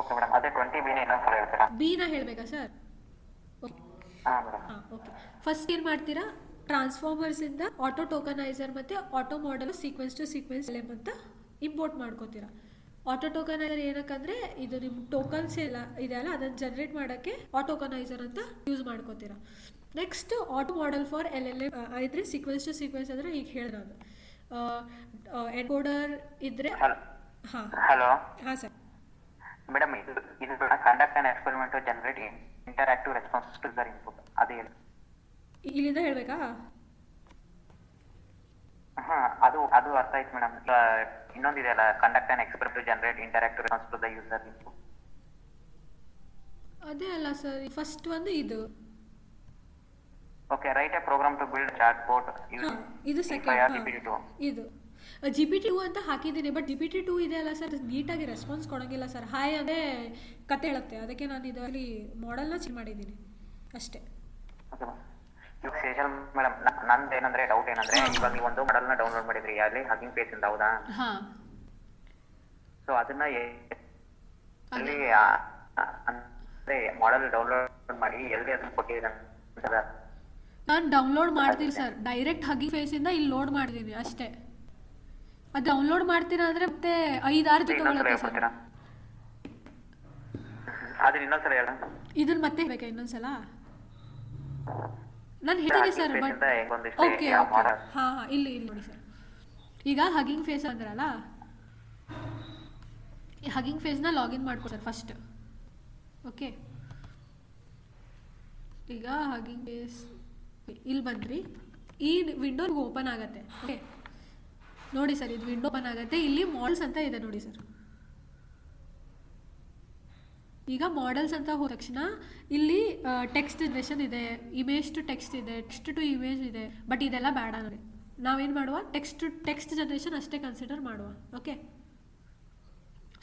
okay madam. ಅದೇ 20B ಇನ್ನೊಂದ್ಸಲ ಹೇಳ್ತೀರಾ? B ನ ಹೇಳಬೇಕಾ ಸರ್? ಓಕೆ ಹಾಂ ಮೇಡಮ್. ಹಾಂ ಓಕೆ. ಫಸ್ಟ್ ಏನು ಮಾಡ್ತೀರಾ, ಟ್ರಾನ್ಸ್ಫಾರ್ಮರ್ಸಿಂದ ಆಟೋ ಟೋಕನೈಸರ್ ಮತ್ತು auto model sequence to sequence LM ಅಂತ ಇಂಪೋರ್ಟ್ ಮಾಡ್ಕೋತೀರಾ. ಆಟೋ ಟೋಕನೈಸರ್ ಏನಕ್ಕಂದರೆ ಇದು ನಿಮ್ಮ ಟೋಕನ್ಸ್ ಎಲ್ಲ ಇದೆಯಲ್ಲ ಅದನ್ನು ಜನ್ರೇಟ್ ಮಾಡೋಕ್ಕೆ ಆಟೋಕನೈಸರ್ ಅಂತ ಯೂಸ್ ಮಾಡ್ಕೋತೀರಾ. Next auto model for LLM ಇದ್ರೆ ಸೀಕ್ವೆನ್ಸ್ ಟು ಸೀಕ್ವೆನ್ಸ್ ಅಂದರೆ ಈಗ ಹೇಳಿದೆ ಅದು ಎನ್ಕೋಡರ್ ಇದ್ದರೆ. ಹಾಂ ಹಲೋ ಹಾಂ ಸರ್. ಮೇಡಮ್, ಇದು conduct on experiment to generate interactive response to their input, ಅದೇ ಹೇಳಿ. ಇಲ್ಲಿಂದ ಹೇಳಬೇಕಾ? ಹಾಂ, ಅದು ಅರ್ಥ ಆಯ್ತು ಮೇಡಮ್. ಇನ್ನೊಂದಿದೆಯಲ್ಲ, conduct on experiment to generate interactive response to the user input. ಅದೇ ಅಲ್ಲ ಸರ್, ಫಸ್ಟ್ ಒಂದು ಇದು. Okay, write a program to build chat bot. ಇದು ಸೆಕೆಂಡ್. GPT-2. ಇದು GPT-2 ಅಂತ ಹಾಕಿದ್ದೀನಿ. ಬಟ್ GPT-2 ಇದೆ ಅಲ್ಲ ಸರ್, ನೀಟಾಗಿ ರೆಸ್ಪಾನ್ಸ್ ಕೊಡೋಂಗಿಲ್ಲ ಸರ್. ಹಾಯ್ ಅದೇ ಕತೆ ಹೇಳುತ್ತೆ. ಅದಕ್ಕೆ ನಾನು ಇದರಲ್ಲಿ ಮಾಡೆಲ್ನ ಚೇಂಜ್ ಮಾಡಿದ್ದೀನಿ ಅಷ್ಟೇ. ಓಕೆ ಇವಾಗ ಶೇಷಲ್ ಮೇಡಮ್, ನಂದು ಏನಂದ್ರೆ ಡೌಟ್ ಏನಂದ್ರೆ, ಇವಾಗ ನೀವು ಒಂದು ಮಾಡೆಲ್ನ ಡೌನ್ಲೋಡ್ ಮಾಡಿದ್ರಿ ಅಲ್ಲಿ ಹಗಿಂಗ್ ಫೇಸ್ ಇಂದ, ಹೌದಾ? ಹಾಂ. ಸೊ ಅದನ್ನ ಎಲ್ಲಿ ಅಂದ್ರೆ ಮಾಡೆಲ್ ಡೌನ್ಲೋಡ್ ಮಾಡಿ ಎಲ್ಲಿ ಅದನ್ನ ಕೊಟ್ಟಿದ್ದೀರ? ನಾನು ಡೌನ್ಲೋಡ್ ಮಾಡ್ತೀನಿ ಸರ್. ಡೈರೆಕ್ಟ್ ಹಗಿಂಗ್ ಫೇಸಿಂದ ಇಲ್ಲಿ ಲೋಡ್ ಮಾಡಿದ್ದೀನಿ ಅಷ್ಟೇ. ಅದು ಡೌನ್ಲೋಡ್ ಮಾಡ್ತೀರಾ ಅಂದರೆ ಮತ್ತೆ 5-6 ದಿನ ತಗೊಳುತ್ತೆ ಸರ್. ಅದನ್ನ ಇನ್ನೊಂದ್ಸಲ ಹೇಳ. ಇದನ್ನ ಮತ್ತೆ ಹೇಳ್ಬೇಕಾ ಇನ್ನೊಂದ್ಸಲ? ನಾನು ಹೇಳ್ತೀನಿ ಸರ್. ಬಟ್ ಓಕೆ ಓಕೆ ಹಾಂ ಇಲ್ಲಿ ನೋಡಿ ಸರ್. ಈಗ ಹಗಿಂಗ್ ಫೇಸ್ ಅಂದ್ರಲ್ಲ, ಹಗಿಂಗ್ ಫೇಸ್ನ ಲಾಗಿನ್ ಮಾಡ್ಕೊ ಸರ್ ಫಸ್ಟ್. ಓಕೆ, ಈಗ ಹಗಿಂಗ್ ಫೇಸ್ ಇಲ್ಲಿ ಬಂದ್ರಿ. ಈ ವಿಂಡೋ ಓಪನ್ ಆಗುತ್ತೆ. ಓಕೆ ನೋಡಿ ಸರ್, ಇದು ವಿಂಡೋ ಓಪನ್ ಆಗುತ್ತೆ. ಇಲ್ಲಿ ಮಾಡೆಲ್ಸ್ ಅಂತ ಇದೆ ನೋಡಿ ಸರ್. ಈಗ ಮಾಡೆಲ್ಸ್ ಅಂತ ಹೋದ ತಕ್ಷಣ ಇಲ್ಲಿ ಟೆಕ್ಸ್ಟ್ ಜನರೇಷನ್ ಇದೆ, ಇಮೇಜ್ ಟು ಟೆಕ್ಸ್ಟ್ ಇದೆ, ಟೆಕ್ಸ್ಟ್ ಟು ಇಮೇಜ್ ಇದೆ. ಬಟ್ ಇದೆಲ್ಲ ಬೇಡ ನೋಡಿ. ನಾವೇನು ಮಾಡುವ, ಟೆಕ್ಸ್ಟ್ ಜನರೇಷನ್ ಅಷ್ಟೇ ಕನ್ಸಿಡರ್ ಮಾಡುವ. ಓಕೆ,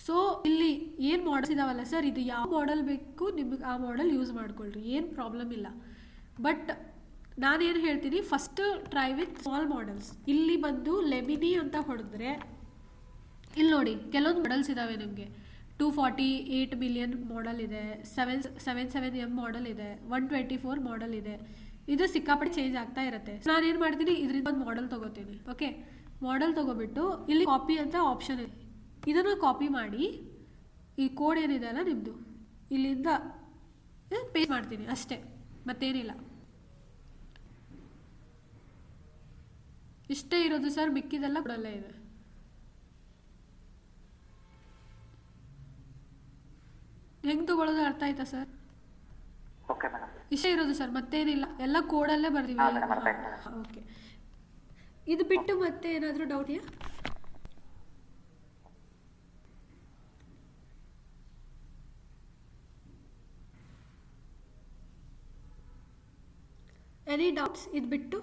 ಸೊ ಇಲ್ಲಿ ಏನು ಮಾಡೆಲ್ಸ್ ಇದಾವಲ್ಲ ಸರ್, ಇದು ಯಾವ ಮಾಡೆಲ್ ಬೇಕು ನಿಮಗೆ ಆ ಮಾಡೆಲ್ ಯೂಸ್ ಮಾಡ್ಕೊಳ್ರಿ, ಏನು ಪ್ರಾಬ್ಲಮ್ ಇಲ್ಲ. ಬಟ್ ನಾನೇನು ಹೇಳ್ತೀನಿ, first try with small models. ಇಲ್ಲಿ ಬಂದು ಲೆಮಿನಿ ಅಂತ ಹೊಡೆದ್ರೆ ಇಲ್ಲಿ ನೋಡಿ ಕೆಲವೊಂದು ಮಾಡೆಲ್ಸ್ ಇದ್ದಾವೆ ನಿಮಗೆ. 248 ಮಿಲಿಯನ್ ಮಾಡೆಲ್ ಇದೆ, 777M ಮಾಡೆಲ್ ಇದೆ, 124 ಮಾಡೆಲ್ ಇದೆ. ಇದು ಸಿಕ್ಕಾಪಟ್ಟೆ ಚೇಂಜ್ ಆಗ್ತಾ ಇರುತ್ತೆ. ನಾನೇನು ಮಾಡ್ತೀನಿ, ಇದರಿಂದ ಒಂದು ಮಾಡೆಲ್ ತೊಗೋತೀನಿ. ಓಕೆ, ಮಾಡೆಲ್ ತೊಗೊಬಿಟ್ಟು ಇಲ್ಲಿ ಕಾಪಿ ಅಂತ ಆಪ್ಷನ್ ಇದೆ, ಇದನ್ನು ಕಾಪಿ ಮಾಡಿ ಈ ಕೋಡ್ ಏನಿದೆ ಅಲ್ಲ ನಿಮ್ಮದು ಇಲ್ಲಿಂದ ಪೇಸ್ಟ್ ಮಾಡ್ತೀನಿ ಅಷ್ಟೇ, ಮತ್ತೇನಿಲ್ಲ. ಇಷ್ಟೇ ಇರೋದು ಸರ್, ಮಿಕ್ಕಿದೆಲ್ಲ ಕೊಡಲ್ಲ ಇದೆ. ಹೆಂಗೆ ತಗೊಳ್ಳೋದು ಅರ್ಥ ಆಯ್ತಾ ಸರ್? Okay madam. ಇಷ್ಟೇ ಇರೋದು ಸರ್, ಮತ್ತೇನಿಲ್ಲ. ಎಲ್ಲ ಕೋಡಲ್ಲೇ ಬರ್ತೀವಿ. ಓಕೆ, ಇದು ಬಿಟ್ಟು ಮತ್ತೆ ಏನಾದರೂ ಡೌಟ್ ಇದೆಯಾ? ಎನಿ ಡೌಟ್ಸ್ ಇದು ಬಿಟ್ಟು?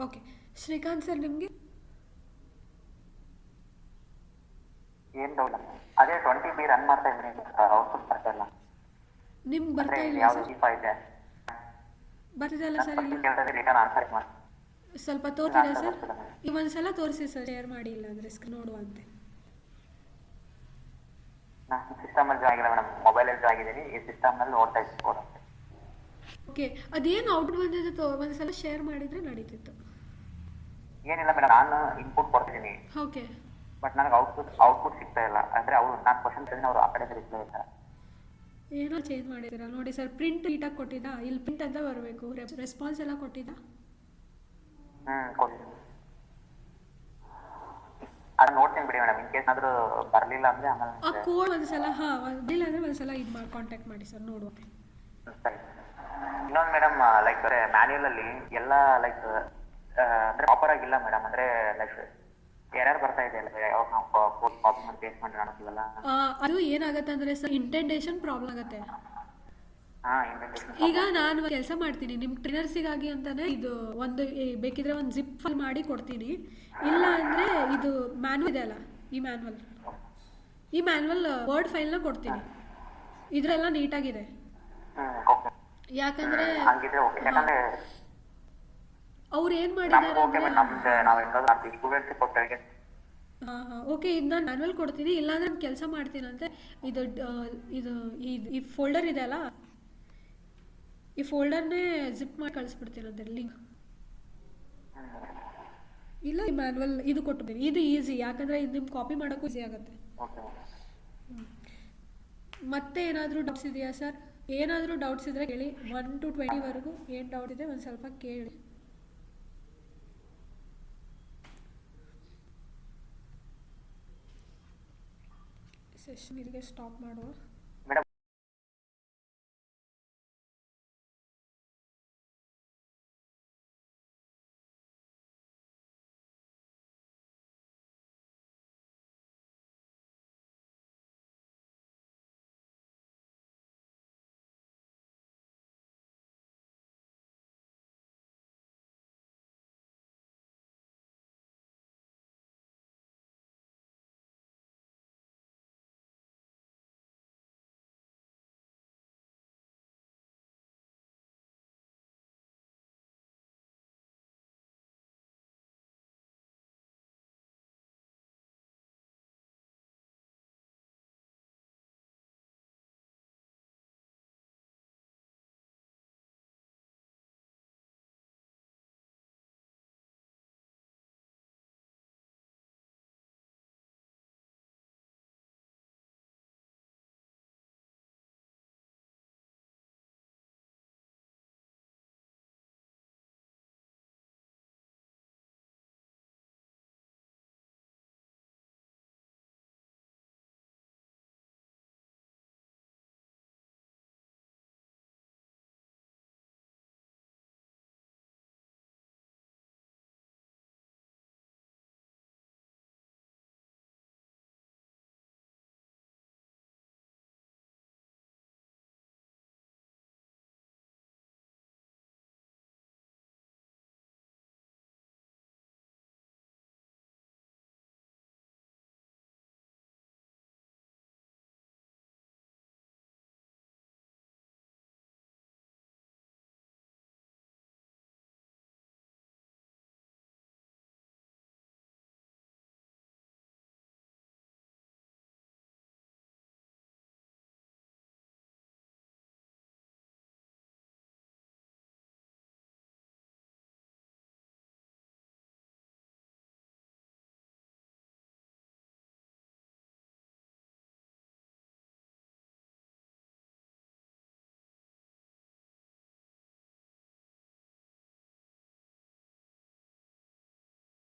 ಓಕೆ, ಶ್ರೀಕಾಂತ್ ಸರ್ ನಿಮಗೆ? ಮಾಡ್ತಾ ಇದ್ದೀನಿ ಔಟ್ಪುಟ್ ಬರ್ತಾ ಇಲ್ಲ. ನಿಮ್ಗೆ ಅಂದ್ರೆ ಬರ್ತಾ ಇಲ್ಲ ಯಾವ್ದು ಸರ್? ದೀಪ ಇದೆ ಬರ್ತಿದೆಯಲ್ಲ ಸರ್ ಇಲ್ಲಿ? ರಿಟರ್ನ್ ಆನ್ಸರ್ ಮಾಡಿ. ಸ್ವಲ್ಪ ತೋರ್ತೀರಾ ಆನ್ಸರ್ ಸರ್? ಬರ್ತಿಲ್ಲ madam. ಈ ಒಂದ್ಸಲ ತೋರಿಸಿ ಸರ್, ಶೇರ್ ಮಾಡಿ, ಇಲ್ಲ ಅಂದರೆ ಸ್ಕ್ರೀನ್ ನೋಡುವಂತೆ. ನಾನು ಸಿಸ್ಟಮಲ್ಲಿ ಜಾಯ್ನ್ ಆಗಿಲ್ಲ ಮೇಡಮ್, ಮೊಬೈಲಲ್ಲಿ ಜಾಯ್ನ್ ಆಗಿದ್ದೀನಿ. ಈ ಸಿಸ್ಟಮ್ನಲ್ಲಿ ನೋಡ್ತಾ ಇದ್ದೀನಿ. ಓಕೆ, ಅದೇನು ಔಟ್ಪುಟ್ ಬಂದಿದ್ದು ಒಂದ್ಸಲ ಶೇರ್ ಮಾಡಿದರೆ ನಡೀತಿತ್ತು. ಏನಿಲ್ಲ ಮೇಡಮ್, ನಾನು ಇನ್ಪುಟ್ ಕೊಡ್ತಿದ್ದೀನಿ, ಓಕೆ. ಬಟ್ ನನಗೆ ಔಟ್ಪುಟ್ ಸಿಗ್ತಾ ಇಲ್ಲ. ಅಂದರೆ ಅವರು ನಾನು ಕ್ವಶನ್ ಕೇಳಿದ್ರೆ ಅವರು ಆ ಕಡೆ ರಿಪ್ಲೈ ಇದ್ದಾರೆ. ಏನೋ ಚೇಂಜ್ ಮಾಡಿದ್ದೀರಾ ನೋಡಿ ಸರ್. ಪ್ರಿಂಟ್ ನೀಟಾಗಿ ಕೊಟ್ಟಿದ್ದಾ? ಇಲ್ಲಿ ಪ್ರಿಂಟ್ ಅಂತ ಬರಬೇಕು. ರೆಸ್ಪಾನ್ಸ್ ಎಲ್ಲ ಕೊಟ್ಟಿದ್ದಾ? ಕೊಡ್ತೀನಿ. ಅದನ್ನ ನೋಡ್ತೀನಿ ಬಿಡಿ ಮೇಡಮ್. ಇನ್ ಕೇಸ್ ಆದರೂ ಬರಲಿಲ್ಲ ಅಂದರೆ ಆ ಆಮೇಲೆ ಕೋಡ್ ಒಂದ್ಸಲ ಬಂದಿಲ್ಲ ಅಂದರೆ ಒಂದ್ಸಲ ಇದು ಮಾಡಿ ಕಾಂಟ್ಯಾಕ್ಟ್ ಮಾಡಿ ಸರ್, ನೋಡುವ. ಸರಿ. ಇನ್ನೊಂದು ಮೇಡಮ್, ಲೈಕ್ ಮ್ಯಾನ್ಯುಯಲ್ ಅಲ್ಲಿ ಎಲ್ಲ ಲೈಕ್ ಅಂದ್ರೆ ಪ್ರಾಪರ್ ಆಗಿಲ್ಲ ಮೇಡಮ್. ಅಂದ್ರೆ ಲೈಕ್ ಎರರ್ ಬರ್ತಾ ಇದೆ ಅಲ್ಲ, ಯಾವಾಗ ನಾವು ಕಾಪಿ ಮಾಡಿ ಪೇಸ್ಟ್ ಮಾಡಿ ಕಾಣಿಸ್ತೀವಲ್ಲ. ಅದು ಏನಾಗುತ್ತೆ ಅಂದರೆ ಸರ್, ಇಂಟೆಂಟೇಷನ್ ಪ್ರಾಬ್ಲಮ್ ಆಗುತ್ತೆ. ಇಂಟೆಂಟೇಷನ್ ಈಗ ನಾನು ಕೆಲಸ ಮಾಡ್ತೀನಿ ನಿಮ್ಮ ಟ್ರೈನರ್ಸಿಗಾಗಿ ಅಂತಾನೆ, ಇದು ಒಂದು ಬೇಕಿದ್ರೆ ಒಂದು ಜಿಪ್ ಫೈಲ್ ಮಾಡಿ ಕೊಡ್ತೀನಿ. ಇಲ್ಲ ಅಂದರೆ ಇದು ಮ್ಯಾನ್ಯಲ್ ಇದೆ ಅಲ್ಲ, ಈ ಮ್ಯಾನ್ಯಲ್ ವರ್ಡ್ ಫೈಲ್ನ ಕೊಡ್ತೀನಿ. ಇದರೆಲ್ಲ ನೀಟಾಗಿದೆ. ಓಕೆ. ಯಾಕಂದರೆ ಹಂಗಿದ್ರೆ ಓಕೆ. ಯಾಕಂದ್ರೆ ಅವ್ರು ಏನು ನಮ್ಗೆ ಮಾಡಿದ್ದಾರೆ ಓಕೆ ಅಂದರೆ, ನಮ್ದು ನಾವು ಹೆಂಗಾದ್ರು ನಮ್ಮ ಸ್ಟೂಡೆಂಟ್ಸ್ ಕೊಟ್ಟರೆ ಓಕೆ, ಇದು ನಾನು ಮ್ಯಾನ್ಯಲ್ ಕೊಡ್ತೀನಿ. ಇಲ್ಲಾಂದ್ರೆ ನಾನು ಕೆಲಸ ಮಾಡ್ತೀನಂತೆ. ಇದು ಈ ಫೋಲ್ಡರ್ ಇದೆ ಅಲ್ಲ, ಈ ಫೋಲ್ಡರ್ನೇ ಜಿಪ್ ಮಾಡಿ ಕಳಿಸ್ಬಿಡ್ತೀನಂತೆ ಲಿಂಕ್. ಇಲ್ಲ, ಈ ಮ್ಯಾನ್ಯಲ್ ಇದು ಕೊಟ್ಟಿದ್ದೀನಿ. ಇದು ಈಸಿ, ಯಾಕಂದರೆ ಇದು ನಿಮ್ಗೆ ಕಾಪಿ ಮಾಡೋಕ್ಕೂ ಈಸಿ ಆಗುತ್ತೆ. ಓಕೆ. ಮತ್ತೆ ಏನಾದರೂ ಡೌಟ್ಸ್ ಇದೆಯಾ ಸರ್? ಏನಾದರೂ ಡೌಟ್ಸ್ ಇದ್ದರೆ ಕೇಳಿ. 1 to 20ವರೆಗೂ ಏನು ಡೌಟ್ ಇದೆ ಒಂದು ಸ್ವಲ್ಪ ಕೇಳಿ. ಸೆಷನ್ ಇಲ್ಲಿಗೆ ಸ್ಟಾಪ್ ಮಾಡುವ.